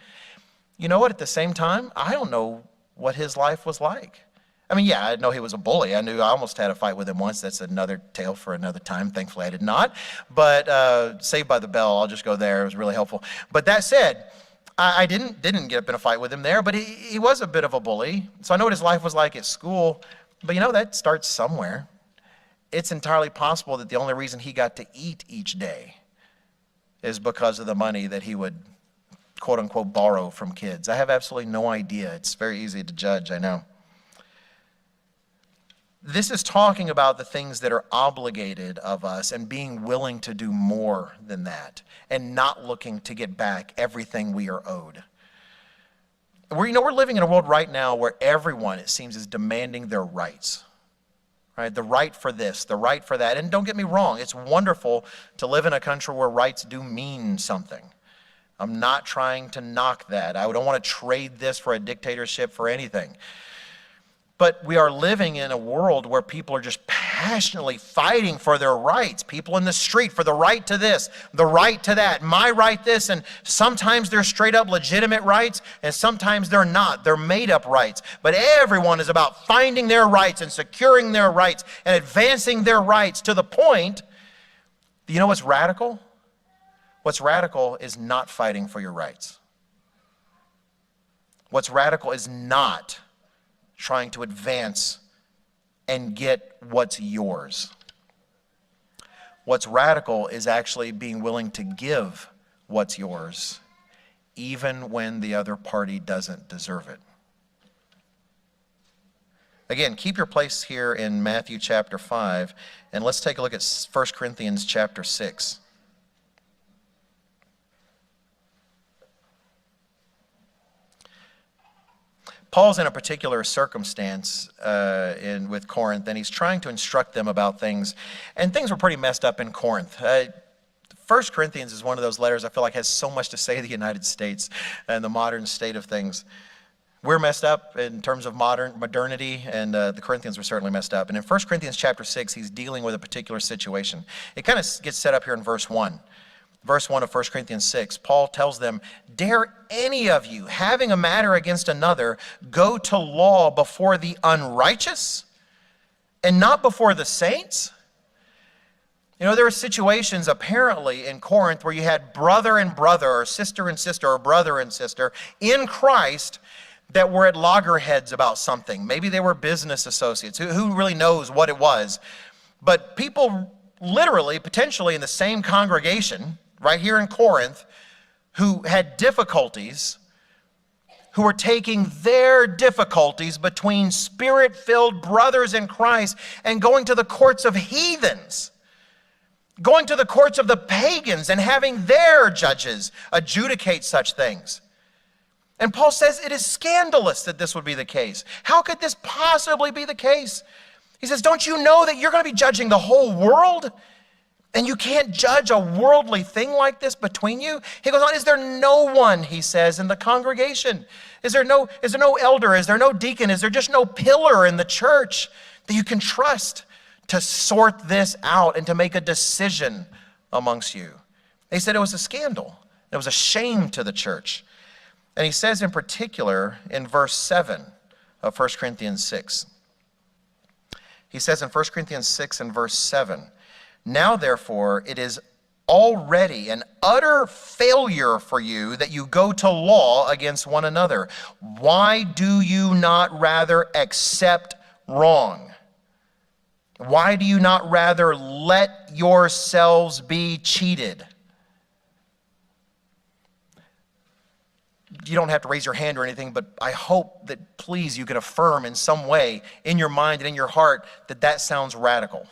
You know what? At the same time, I don't know what his life was like. I mean, yeah, I know he was a bully. I almost had a fight with him once. That's another tale for another time. Thankfully, I did not. But Saved by the Bell, I'll just go there. It was really helpful. But that said, I didn't get up in a fight with him there, but he was a bit of a bully. So I know what his life was like at school. But that starts somewhere. It's entirely possible that the only reason he got to eat each day is because of the money that he would, quote unquote, borrow from kids. I have absolutely no idea. It's very easy to judge, I know. This is talking about the things that are obligated of us and being willing to do more than that and not looking to get back everything we are owed. We're living in a world right now where everyone, it seems, is demanding their rights. Right? The right for this, the right for that. And don't get me wrong, it's wonderful to live in a country where rights do mean something. I'm not trying to knock that. I don't want to trade this for a dictatorship for anything. But we are living in a world where people are just passionately fighting for their rights. People in the street for the right to this, the right to that, my right this. And sometimes they're straight up legitimate rights, and sometimes they're not. They're made up rights. But everyone is about finding their rights and securing their rights and advancing their rights to the point. You know what's radical? What's radical is not fighting for your rights. What's radical is not trying to advance and get what's yours. What's radical is actually being willing to give what's yours, even when the other party doesn't deserve it. Again, keep your place here in Matthew chapter 5, and let's take a look at 1 Corinthians chapter 6. Paul's in a particular circumstance with Corinth, and he's trying to instruct them about things, and things were pretty messed up in Corinth. 1 Corinthians is one of those letters I feel like has so much to say to the United States and the modern state of things. We're messed up in terms of modernity, and the Corinthians were certainly messed up. And in 1 Corinthians chapter 6, he's dealing with a particular situation. It kind of gets set up here in verse 1. Verse 1 of 1 Corinthians 6, Paul tells them, "Dare any of you, having a matter against another, go to law before the unrighteous and not before the saints?" You know, there were situations apparently in Corinth where you had brother and brother, or sister and sister, or brother and sister in Christ that were at loggerheads about something. Maybe they were business associates. Who really knows what it was? But people literally, potentially in the same congregation, right here in Corinth, who had difficulties, who were taking their difficulties between spirit-filled brothers in Christ and going to the courts of heathens, going to the courts of the pagans and having their judges adjudicate such things. And Paul says it is scandalous that this would be the case. How could this possibly be the case? He says, don't you know that you're going to be judging the whole world? And you can't judge a worldly thing like this between you? He goes on, is there no one, he says, in the congregation? Is there no elder? Is there no deacon? Is there just no pillar in the church that you can trust to sort this out and to make a decision amongst you? He said it was a scandal. It was a shame to the church. And he says in particular in verse 7 of 1 Corinthians 6. He says in 1 Corinthians 6 and verse 7, "Now therefore it is already an utter failure for you that you go to law against one another. Why do you not rather accept wrong? Why do you not rather let yourselves be cheated?" You don't have to raise your hand or anything, but I hope that please you can affirm in some way in your mind and in your heart that that sounds radical.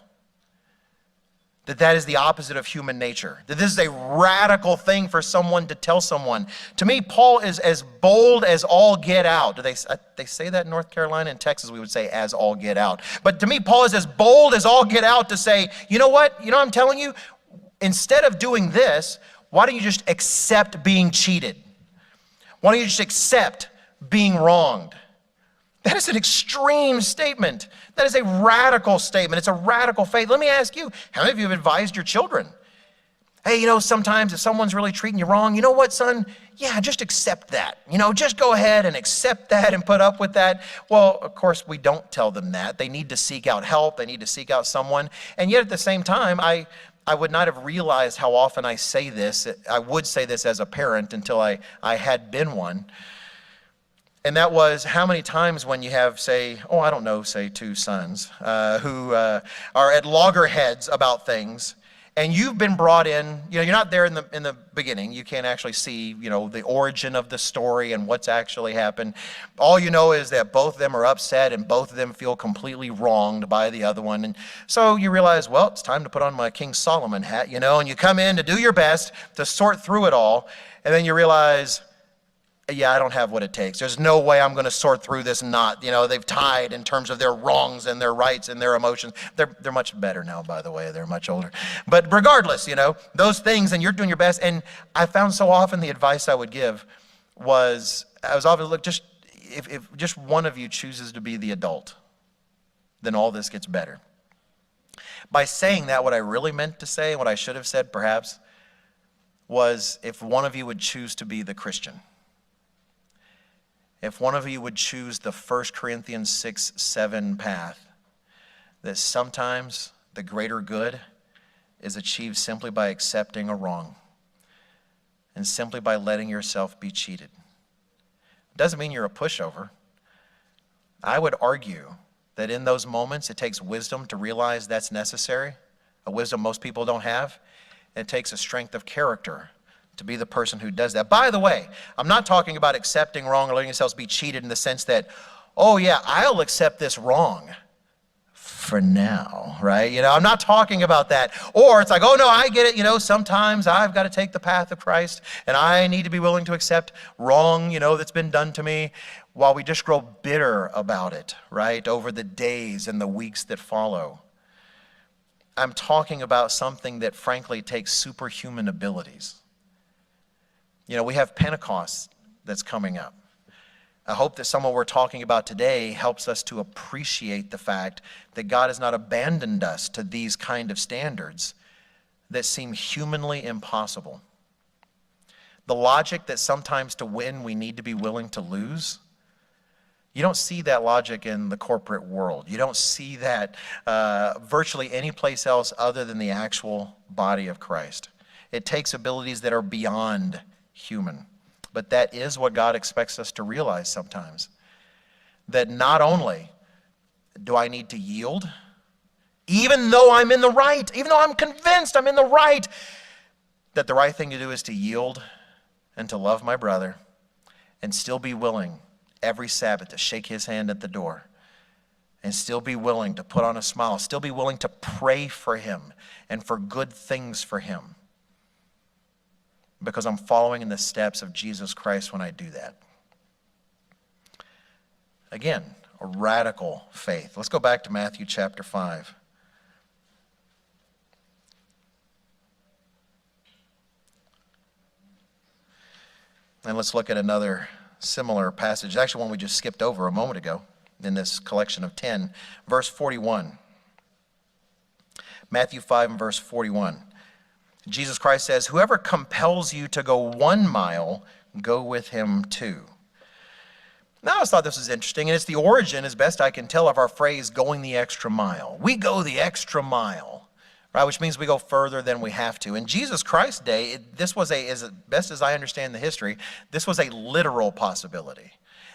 That is the opposite of human nature. That this is a radical thing for someone to tell someone. To me, Paul is as bold as all get out. Do they say that in North Carolina? In Texas, we would say as all get out. But to me, Paul is as bold as all get out to say, you know what? You know what I'm telling you? Instead of doing this, why don't you just accept being cheated? Why don't you just accept being wronged? That is an extreme statement. That is a radical statement. It's a radical faith. Let me ask you, how many of you have advised your children? Hey, you know, sometimes if someone's really treating you wrong, you know what, son? Yeah, just accept that. You know, just go ahead and accept that and put up with that. Well, of course, we don't tell them that. They need to seek out help. They need to seek out someone. And yet at the same time, I would not have realized how often I say this. I would say this as a parent until I had been one. And that was how many times when you have, say, two sons who are at loggerheads about things, and you've been brought in, you know, you're not there in the beginning. You can't actually see, you know, the origin of the story and what's actually happened. All you know is that both of them are upset and both of them feel completely wronged by the other one. And so you realize, well, it's time to put on my King Solomon hat, you know, and you come in to do your best to sort through it all. And then you realize, yeah, I don't have what it takes. There's no way I'm going to sort through this knot. You know, they've tied in terms of their wrongs and their rights and their emotions. They're much better now, by the way. They're much older. But regardless, you know, those things, and you're doing your best. And I found so often the advice I would give was, look, just if just one of you chooses to be the adult, then all this gets better. By saying that, what I really meant to say, what I should have said perhaps, was if one of you would choose to be the Christian. If one of you would choose the 1 Corinthians 6-7 path, that sometimes the greater good is achieved simply by accepting a wrong and simply by letting yourself be cheated. It doesn't mean you're a pushover. I would argue that in those moments it takes wisdom to realize that's necessary, a wisdom most people don't have. It takes a strength of character to be the person who does that. By the way, I'm not talking about accepting wrong or letting yourselves be cheated in the sense that, oh yeah, I'll accept this wrong for now, right? You know, I'm not talking about that. Or it's like, oh no, I get it. You know, sometimes I've got to take the path of Christ and I need to be willing to accept wrong, you know, that's been done to me, while we just grow bitter about it, right? Over the days and the weeks that follow. I'm talking about something that frankly takes superhuman abilities. You know, we have Pentecost that's coming up. I hope that some of what we're talking about today helps us to appreciate the fact that God has not abandoned us to these kind of standards that seem humanly impossible. The logic that sometimes to win we need to be willing to lose, you don't see that logic in the corporate world. You don't see that virtually any place else other than the actual body of Christ. It takes abilities that are beyond human. But that is what God expects us to realize sometimes. That not only do I need to yield, even though I'm in the right, even though I'm convinced I'm in the right, that the right thing to do is to yield and to love my brother and still be willing every Sabbath to shake his hand at the door and still be willing to put on a smile, still be willing to pray for him and for good things for him. Because I'm following in the steps of Jesus Christ when I do that. Again, a radical faith. Let's go back to Matthew chapter 5. And let's look at another similar passage, actually one we just skipped over a moment ago in this collection of 10, verse 41. Matthew 5 and verse 41. Jesus Christ says, "Whoever compels you to go 1 mile, go with him 2." Now, I always thought this was interesting, and it's the origin, as best I can tell, of our phrase, going the extra mile. We go the extra mile, right? Which means we go further than we have to. In Jesus Christ's day, this was as best as I understand the history, this was a literal possibility.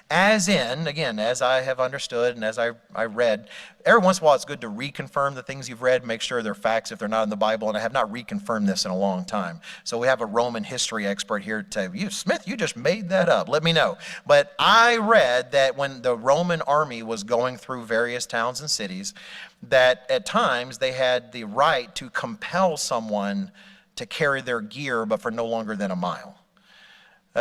As in, again, as I have understood and as I read, every once in a while it's good to reconfirm the things you've read, make sure they're facts if they're not in the Bible, and I have not reconfirmed this in a long time. So we have a Roman history expert here to tell you, Smith, you just made that up. Let me know. But I read that when the Roman army was going through various towns and cities, that at times they had the right to compel someone to carry their gear, but for no longer than a mile.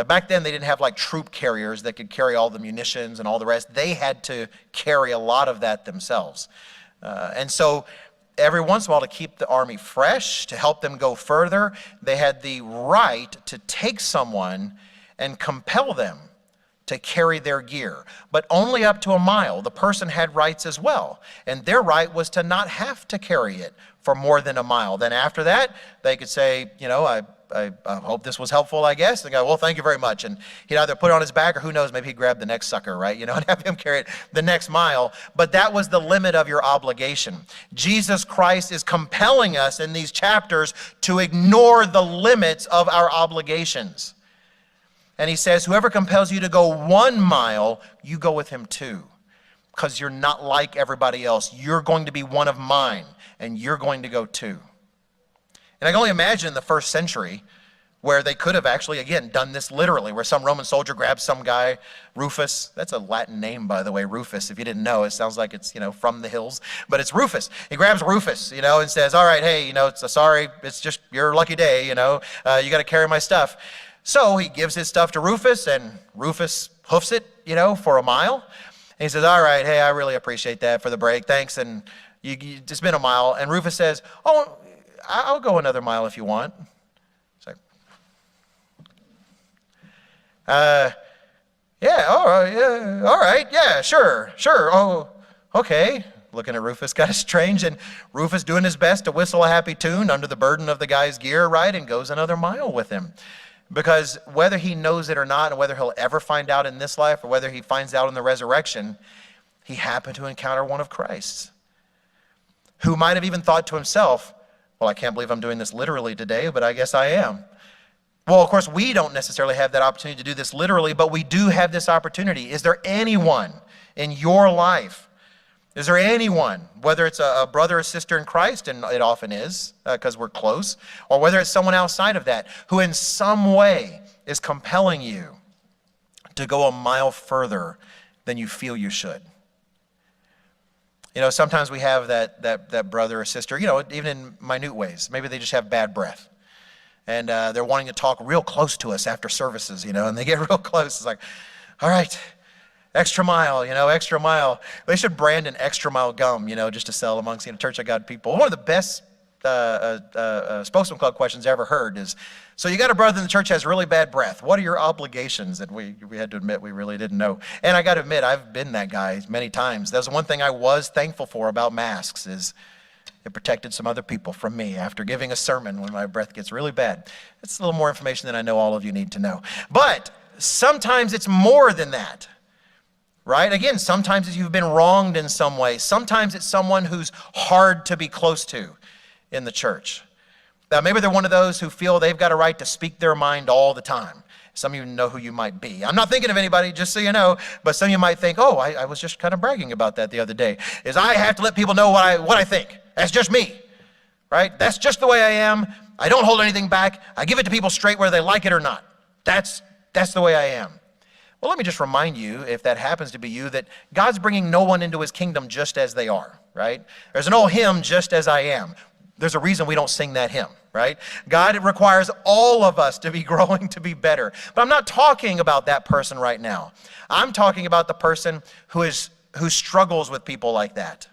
Back then, they didn't have like troop carriers that could carry all the munitions and all the rest. They had to carry a lot of that themselves. And so every once in a while, to keep the army fresh, to help them go further, they had the right to take someone and compel them to carry their gear, but only up to a mile. The person had rights as well, and their right was to not have to carry it for more than a mile. Then after that, they could say, you know, I hope this was helpful, I guess. And go, well, thank you very much. And he'd either put it on his back or who knows, maybe he'd grab the next sucker, right? You know, and have him carry it the next mile. But that was the limit of your obligation. Jesus Christ is compelling us in these chapters to ignore the limits of our obligations. And he says, whoever compels you to go 1 mile, you go with him 2. Because you're not like everybody else. You're going to be one of mine, and you're going to go 2. And I can only imagine in the first century where they could have actually, again, done this literally, where some Roman soldier grabs some guy, Rufus. That's a Latin name, by the way, Rufus. If you didn't know, it sounds like it's, you know, from the hills, but it's Rufus. He grabs Rufus, you know, and says, all right, hey, you know, sorry, it's just your lucky day, you know, you got to carry my stuff. So he gives his stuff to Rufus, and Rufus hoofs it, you know, for a mile. And he says, all right, hey, I really appreciate that for the break, thanks, and it's been a mile. And Rufus says, oh, I'll go another mile if you want. It's like, yeah, all right, yeah, sure, oh, okay. Looking at Rufus, kind of strange, and Rufus doing his best to whistle a happy tune under the burden of the guy's gear, right, and goes another mile with him. Because whether he knows it or not, and whether he'll ever find out in this life, or whether he finds out in the resurrection, he happened to encounter one of Christ's, who might have even thought to himself, well, I can't believe I'm doing this literally today, but I guess I am. Well, of course, we don't necessarily have that opportunity to do this literally, but we do have this opportunity. Is there anyone in your life, is there anyone, whether it's a brother or sister in Christ, and it often is because we're close, or whether it's someone outside of that, who in some way is compelling you to go a mile further than you feel you should? You know, sometimes we have that brother or sister, you know, even in minute ways. Maybe they just have bad breath. And they're wanting to talk real close to us after services, you know, and they get real close. It's like, all right, extra mile, you know, extra mile. They should brand an extra mile gum, you know, just to sell amongst, you know, Church of God people. One of the best Spokesman Club questions I ever heard is, so you got a brother in the church has really bad breath. What are your obligations? And we had to admit we really didn't know. And I got to admit, I've been that guy many times. That's one thing I was thankful for about masks is it protected some other people from me after giving a sermon when my breath gets really bad. It's a little more information than I know all of you need to know. But sometimes it's more than that. Right? Again, sometimes you've been wronged in some way. Sometimes it's someone who's hard to be close to in the church. Now, maybe they're one of those who feel they've got a right to speak their mind all the time. Some of you know who you might be. I'm not thinking of anybody, just so you know, but some of you might think, oh, I was just kind of bragging about that the other day, is I have to let people know what I think. That's just me, right? That's just the way I am. I don't hold anything back. I give it to people straight whether they like it or not. That's the way I am. Well, let me just remind you, if that happens to be you, that God's bringing no one into his kingdom just as they are, right? There's an old hymn, Just As I Am. There's a reason we don't sing that hymn, right? God requires all of us to be growing to be better. But I'm not talking about that person right now. I'm talking about the person who struggles with people like that.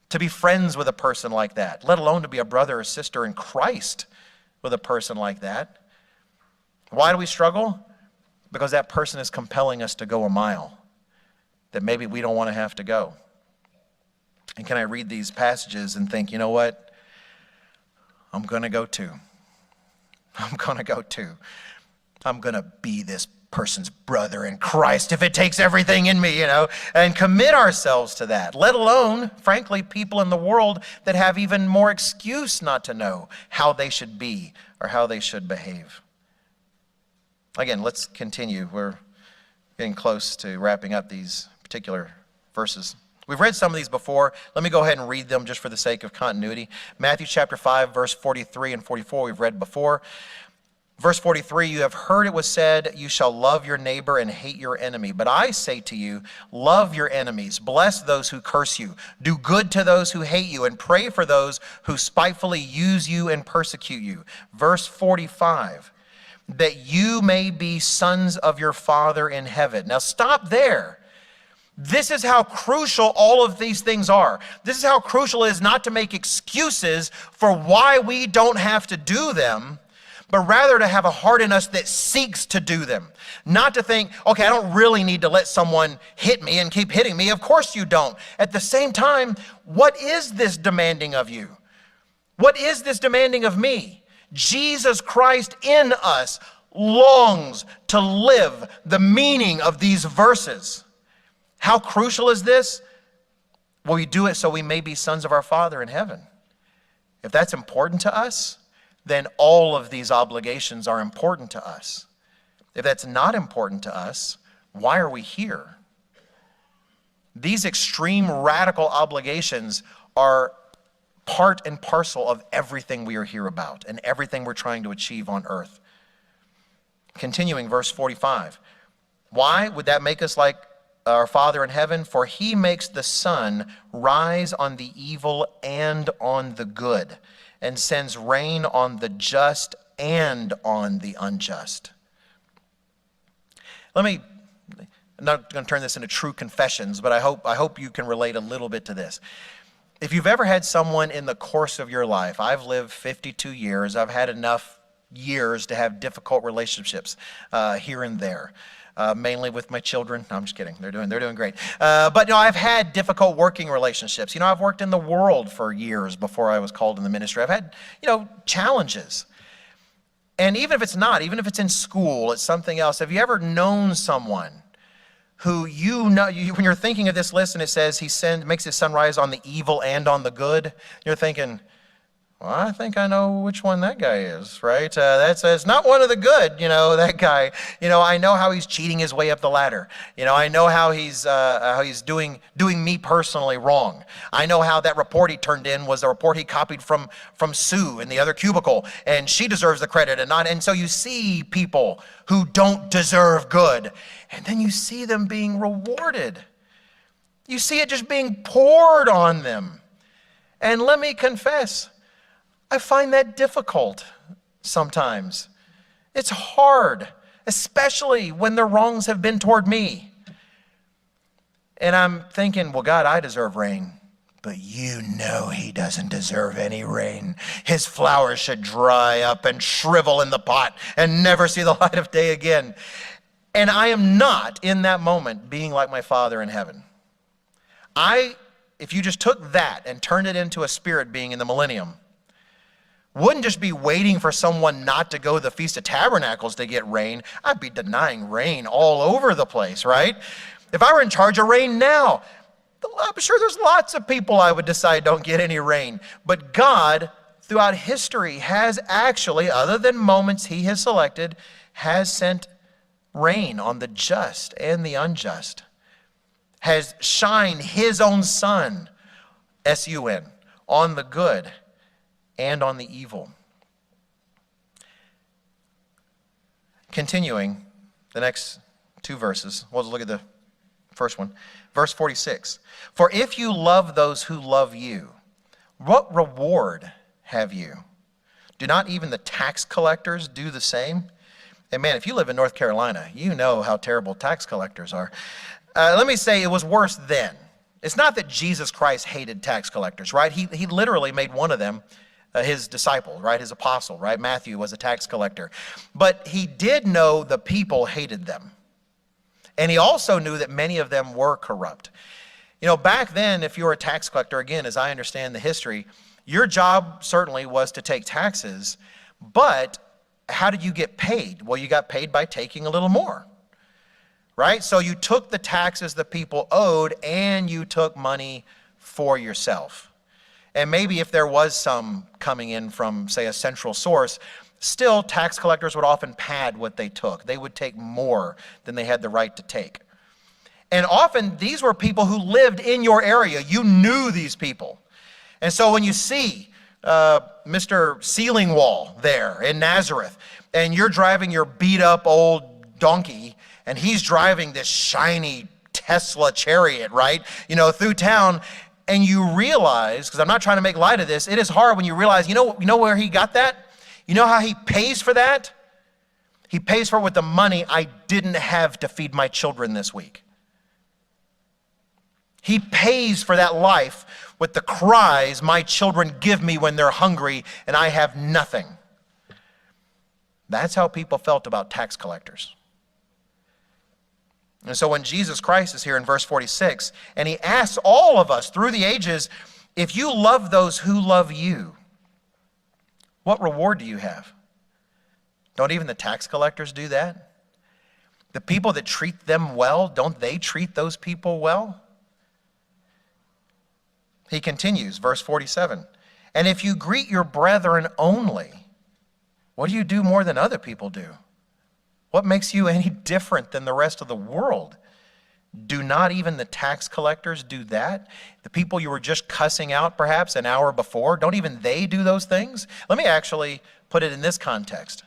To be friends with a person like that, let alone to be a brother or sister in Christ with a person like that. Why do we struggle? Because that person is compelling us to go a mile that maybe we don't want to have to go. And can I read these passages and think, you know what? I'm going to go too. I'm going to go too. I'm going to be this person's brother in Christ if it takes everything in me, and commit ourselves to that, let alone, frankly, people in the world that have even more excuse not to know how they should be or how they should behave. Again, let's continue. We're getting close to wrapping up these particular verses. We've read some of these before. Let me go ahead and read them just for the sake of continuity. Matthew chapter 5, verse 43 and 44 we've read before. Verse 43, you have heard it was said, you shall love your neighbor and hate your enemy. But I say to you, love your enemies, bless those who curse you, do good to those who hate you, and pray for those who spitefully use you and persecute you. Verse 45, that you may be sons of your Father in heaven. Now stop there. This is how crucial all of these things are. This is how crucial it is not to make excuses for why we don't have to do them, but rather to have a heart in us that seeks to do them. Not to think, okay, I don't really need to let someone hit me and keep hitting me. Of course you don't. At the same time, what is this demanding of you? What is this demanding of me? Jesus Christ in us longs to live the meaning of these verses. How crucial is this? Well, we do it so we may be sons of our Father in heaven. If that's important to us, then all of these obligations are important to us. If that's not important to us, why are we here? These extreme radical obligations are part and parcel of everything we are here about and everything we're trying to achieve on earth. Continuing, verse 45. Why would that make us like our Father in heaven? For he makes the sun rise on the evil and on the good, and sends rain on the just and on the unjust. I'm not going to turn this into true confessions, but I hope you can relate a little bit to this. If you've ever had someone in the course of your life, I've lived 52 years, I've had enough years to have difficult relationships here and there. Mainly with my children. No, I'm just kidding. They're doing great. But I've had difficult working relationships. I've worked in the world for years before I was called in the ministry. I've had, challenges. And even if it's in school, it's something else. Have you ever known someone who when you're thinking of this list and it says makes his sun rise on the evil and on the good, you're thinking, well, I think I know which one that guy is, right? That's not one of the good, that guy. I know how he's cheating his way up the ladder. I know how he's doing me personally wrong. I know how that report he turned in was a report he copied from Sue in the other cubicle, and she deserves the credit and not. And so you see people who don't deserve good, and then you see them being rewarded. You see it just being poured on them. And let me confess, I find that difficult sometimes. It's hard, especially when the wrongs have been toward me. And I'm thinking, well, God, I deserve rain. but you know he doesn't deserve any rain. His flowers should dry up and shrivel in the pot and never see the light of day again. And I am not in that moment being like my Father in heaven. If you just took that and turned it into a spirit being in the millennium, wouldn't just be waiting for someone not to go to the Feast of Tabernacles to get rain. I'd be denying rain all over the place, right? If I were in charge of rain now, I'm sure there's lots of people I would decide don't get any rain. But God, throughout history, has actually, other than moments he has selected, has sent rain on the just and the unjust, has shined his own sun, S-U-N, on the good and on the evil. Continuing the next two verses, we'll look at the first one. Verse 46, for if you love those who love you, what reward have you? Do not even the tax collectors do the same? And man, if you live in North Carolina, you know how terrible tax collectors are. Let me say it was worse then. It's not that Jesus Christ hated tax collectors, right? He literally made one of them his disciple, right? His apostle, right? Matthew was a tax collector. But he did know the people hated them. And he also knew that many of them were corrupt. You know, back then, if you were a tax collector, again, as I understand the history, your job certainly was to take taxes, but how did you get paid? Well, you got paid by taking a little more. Right? So you took the taxes the people owed and you took money for yourself. And maybe if there was some coming in from, say, a central source, still tax collectors would often pad what they took. They would take more than they had the right to take. And often these were people who lived in your area. You knew these people. And so when you see Mr. Ceiling Wall there in Nazareth, and you're driving your beat up old donkey, and he's driving this shiny Tesla chariot, right? You know, through town, and you realize, because I'm not trying to make light of this, it is hard when you realize, you know where he got that? You know how he pays for that? He pays for it with the money I didn't have to feed my children this week. He pays for that life with the cries my children give me when they're hungry and I have nothing. That's how people felt about tax collectors. And so when Jesus Christ is here in verse 46, and he asks all of us through the ages, if you love those who love you, what reward do you have? Don't even the tax collectors do that? The people that treat them well, don't they treat those people well? He continues, verse 47, and if you greet your brethren only, what do you do more than other people do? What makes you any different than the rest of the world? Do not even the tax collectors do that? The people you were just cussing out perhaps an hour before, don't even they do those things? Let me actually put it in this context.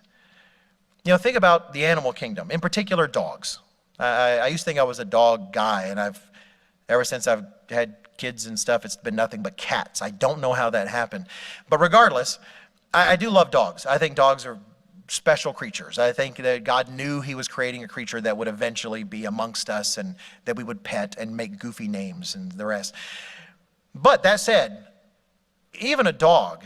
You know, think about the animal kingdom, in particular dogs. I used to think I was a dog guy, and ever since I've had kids and stuff, it's been nothing but cats. I don't know how that happened. But regardless, I do love dogs. I think dogs are special creatures. I think that God knew he was creating a creature that would eventually be amongst us and that we would pet and make goofy names and the rest. But that said, even a dog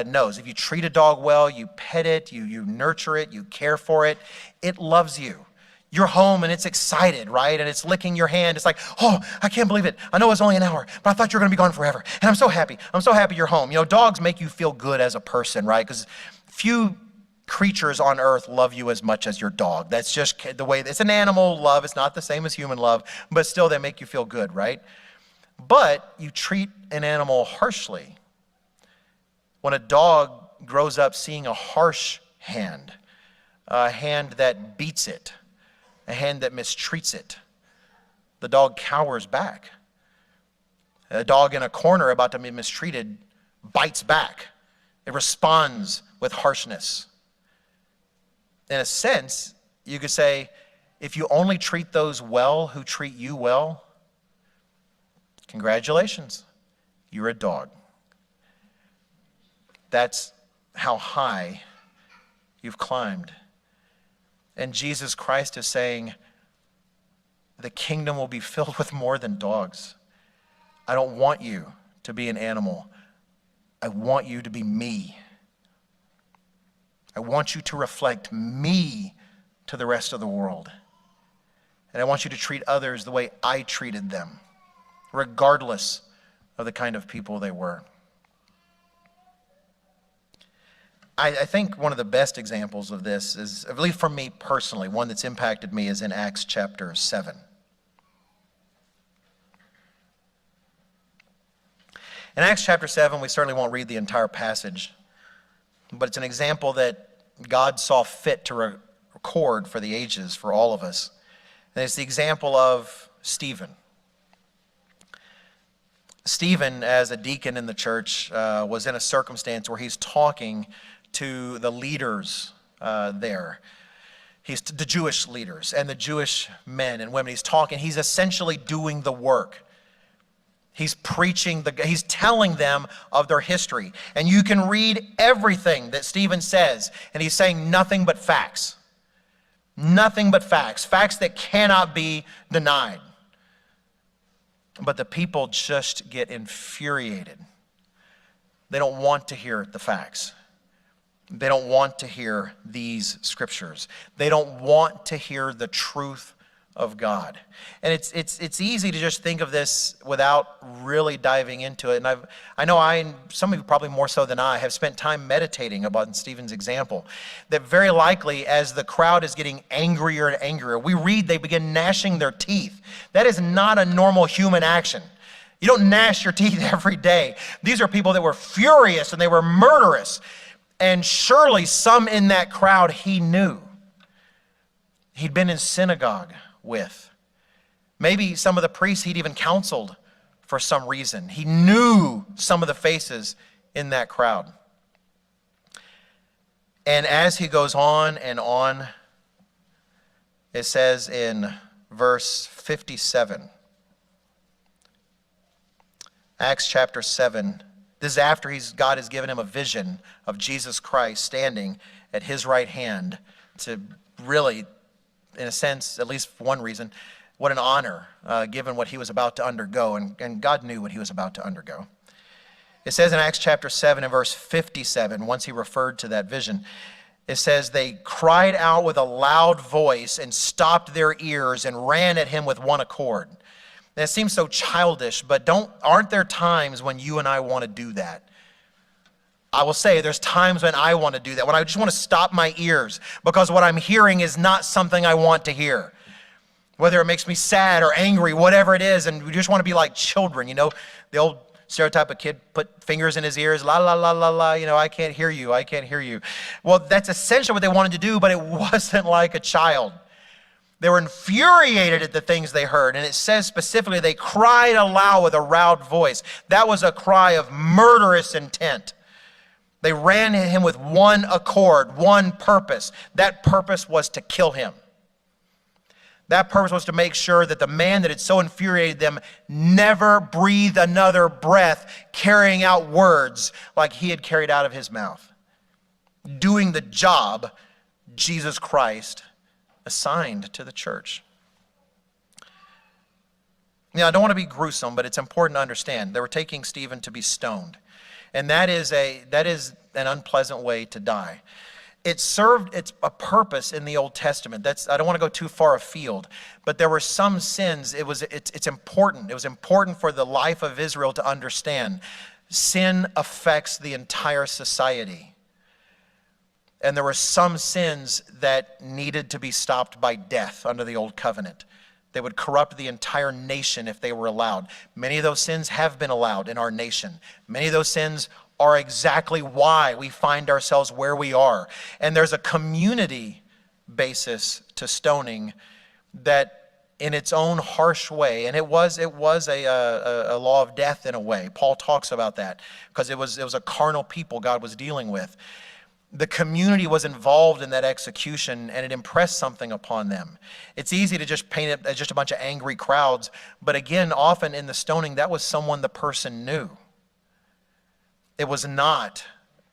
knows if you treat a dog well, you pet it, you nurture it, you care for it, it loves you. You're home and it's excited, right? And it's licking your hand. It's like, oh, I can't believe it. I know it's only an hour, but I thought you were going to be gone forever. And I'm so happy. I'm so happy you're home. You know, dogs make you feel good as a person, right? Because few creatures on earth love you as much as your dog. That's just the way, it's an animal love. It's not the same as human love, but still they make you feel good, right? But you treat an animal harshly. When a dog grows up seeing a harsh hand, a hand that beats it, a hand that mistreats it, the dog cowers back. A dog in a corner about to be mistreated bites back. It responds with harshness. In a sense, you could say, if you only treat those well who treat you well, congratulations, you're a dog. That's how high you've climbed. And Jesus Christ is saying, the kingdom will be filled with more than dogs. I don't want you to be an animal. I want you to be me. I want you to reflect me to the rest of the world. And I want you to treat others the way I treated them, regardless of the kind of people they were. I think one of the best examples of this is, at least for me personally, one that's impacted me is in Acts chapter 7. In Acts chapter 7, we certainly won't read the entire passage, but it's an example that God saw fit to record for the ages, for all of us. And it's the example of Stephen. Stephen, as a deacon in the church, was in a circumstance where he's talking to the leaders there. He's the Jewish leaders and the Jewish men and women. He's essentially doing the work. He's preaching, he's telling them of their history. And you can read everything that Stephen says, and he's saying nothing but facts. Nothing but facts. Facts that cannot be denied. But the people just get infuriated. They don't want to hear the facts. They don't want to hear these scriptures. They don't want to hear the truth of God. And it's easy to just think of this without really diving into it. And I know some of you probably more so than I, have spent time meditating about Stephen's example. That very likely, as the crowd is getting angrier and angrier, we read they begin gnashing their teeth. That is not a normal human action. You don't gnash your teeth every day. These are people that were furious and they were murderous. And surely some in that crowd he knew. He'd been in synagogue with. Maybe some of the priests he'd even counseled for some reason. He knew some of the faces in that crowd. And as he goes on and on, it says in verse 57, Acts chapter 7, this is after God has given him a vision of Jesus Christ standing at his right hand to really, in a sense, at least for one reason, what an honor, given what he was about to undergo. And God knew what he was about to undergo. It says in Acts chapter 7 and verse 57, once he referred to that vision, it says, they cried out with a loud voice and stopped their ears and ran at him with one accord. And it seems so childish, but aren't there times when you and I want to do that? I will say there's times when I want to do that, when I just want to stop my ears because what I'm hearing is not something I want to hear. Whether it makes me sad or angry, whatever it is, and we just want to be like children, the old stereotype of kid put fingers in his ears, la, la, la, la, la, I can't hear you, I can't hear you. Well, that's essentially what they wanted to do, but it wasn't like a child. They were infuriated at the things they heard. And it says specifically, they cried aloud with a loud voice. That was a cry of murderous intent. They ran at him with one accord, one purpose. That purpose was to kill him. That purpose was to make sure that the man that had so infuriated them never breathed another breath, carrying out words like he had carried out of his mouth. Doing the job Jesus Christ assigned to the church. I don't want to be gruesome, but it's important to understand. They were taking Stephen to be stoned. And that is an unpleasant way to die. It served a purpose in the Old Testament. I don't want to go too far afield, but there were some sins. It's important. It was important for the life of Israel to understand. Sin affects the entire society. And there were some sins that needed to be stopped by death under the Old Covenant. They would corrupt the entire nation if they were allowed. Many of those sins have been allowed in our nation. Many of those sins are exactly why we find ourselves where we are. And there's a community basis to stoning that in its own harsh way, and it was a law of death in a way. Paul talks about that because it was a carnal people God was dealing with. The community was involved in that execution, and it impressed something upon them. It's easy to just paint it as just a bunch of angry crowds, but again, often in the stoning, that was someone the person knew. It was not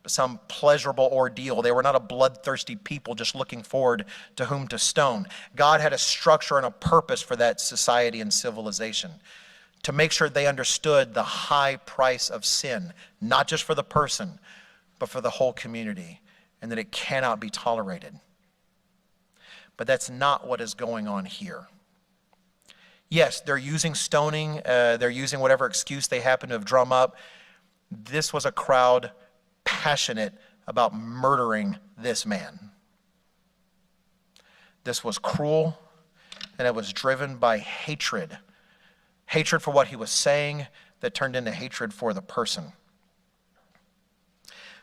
some pleasurable ordeal. They were not a bloodthirsty people just looking forward to whom to stone. God had a structure and a purpose for that society and civilization to make sure they understood the high price of sin, not just for the person, but for the whole community, and that it cannot be tolerated. But that's not what is going on here. Yes, they're using stoning, they're using whatever excuse they happen to have drum up. This was a crowd passionate about murdering this man. This was cruel, and it was driven by hatred. Hatred for what he was saying that turned into hatred for the person.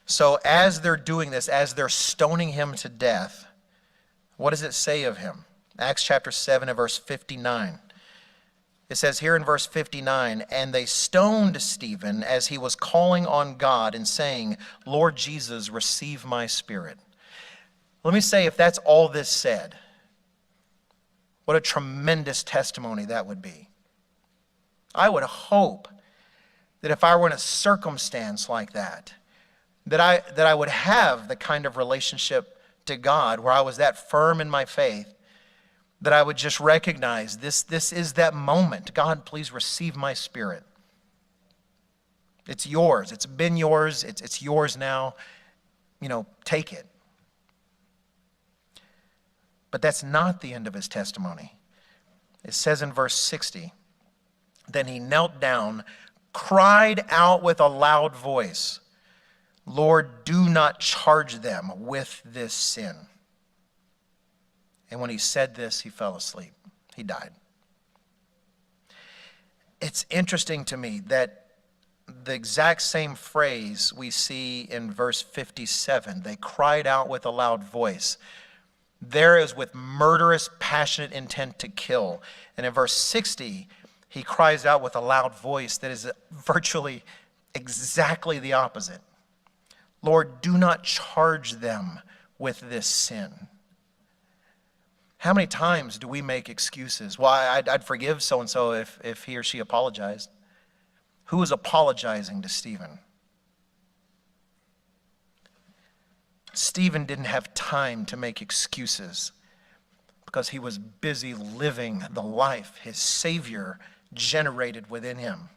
So as they're doing this, as they're stoning him to death, what does it say of him? Acts chapter 7 and verse 59. It says here in verse 59, and they stoned Stephen as he was calling on God and saying, Lord Jesus, receive my spirit. Let me say, if that's all this said, what a tremendous testimony that would be. I would hope that if I were in a circumstance like that I would have the kind of relationship to God where I was that firm in my faith that I would just recognize this is that moment. God, please receive my spirit. It's yours. It's been yours. It's yours now. Take it. But that's not the end of his testimony. It says in verse 60, then he knelt down, cried out with a loud voice, Lord, do not charge them with this sin. And when he said this, he fell asleep. He died. It's interesting to me that the exact same phrase we see in verse 57, they cried out with a loud voice. There is with murderous, passionate intent to kill. And in verse 60, he cries out with a loud voice that is virtually exactly the opposite. Lord, do not charge them with this sin. How many times do we make excuses? Well, I'd forgive so-and-so if he or she apologized. Who is apologizing to Stephen? Stephen didn't have time to make excuses because he was busy living the life his Savior generated within him.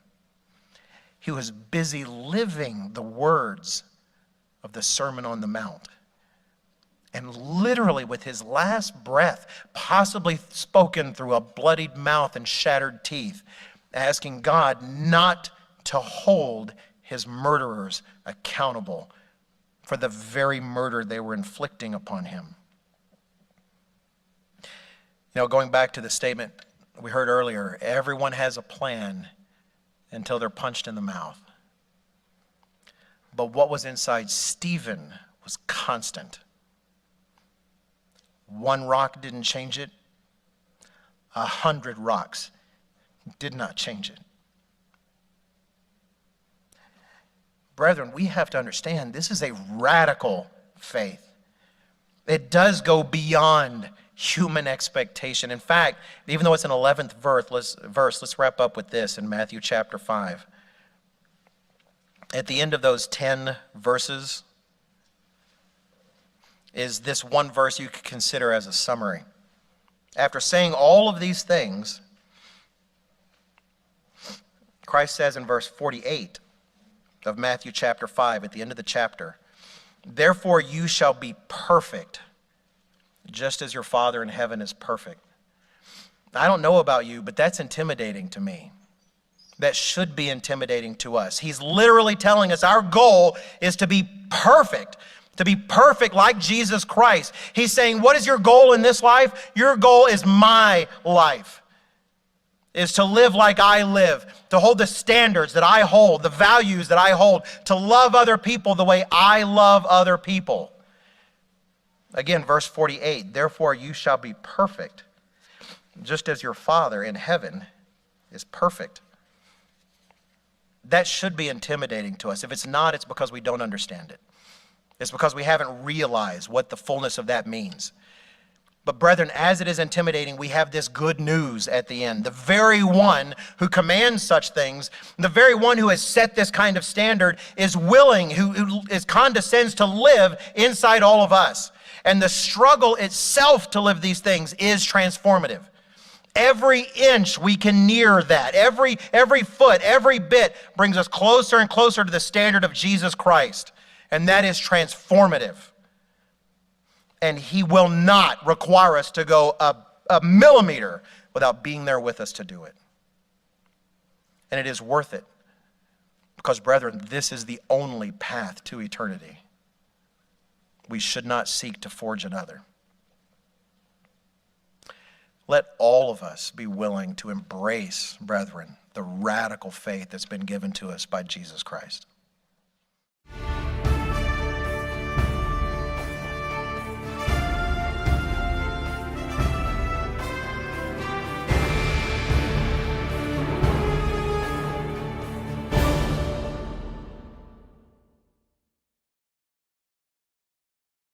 He was busy living the words of the Sermon on the Mount. And literally with his last breath, possibly spoken through a bloodied mouth and shattered teeth, asking God not to hold his murderers accountable for the very murder they were inflicting upon him. Going back to the statement we heard earlier, everyone has a plan until they're punched in the mouth. But what was inside Stephen was constant. One rock didn't change it. 100 rocks did not change it. Brethren, we have to understand this is a radical faith. It does go beyond human expectation. In fact, even though it's an 11th verse, let's wrap up with this in Matthew chapter 5. At the end of those 10 verses is this one verse you could consider as a summary. After saying all of these things, Christ says in verse 48 of Matthew chapter 5, at the end of the chapter, therefore you shall be perfect, just as your Father in heaven is perfect. I don't know about you, but that's intimidating to me. That should be intimidating to us. He's literally telling us our goal is to be perfect like Jesus Christ. He's saying, what is your goal in this life? Your goal is my life, is to live like I live, to hold the standards that I hold, the values that I hold, to love other people the way I love other people. Again, verse 48, therefore you shall be perfect, just as your Father in heaven is perfect. That should be intimidating to us. If it's not, it's because we don't understand it. It's because we haven't realized what the fullness of that means. But brethren, as it is intimidating, we have this good news at the end. The very one who commands such things, the very one who has set this kind of standard is willing, who condescends to live inside all of us. And the struggle itself to live these things is transformative. every inch we can near that. Every foot, every bit brings us closer and closer to the standard of Jesus Christ. And that is transformative. And he will not require us to go a millimeter without being there with us to do it. And it is worth it. Because, brethren, this is the only path to eternity. We should not seek to forge another. Let all of us be willing to embrace, brethren, the radical faith that's been given to us by Jesus Christ.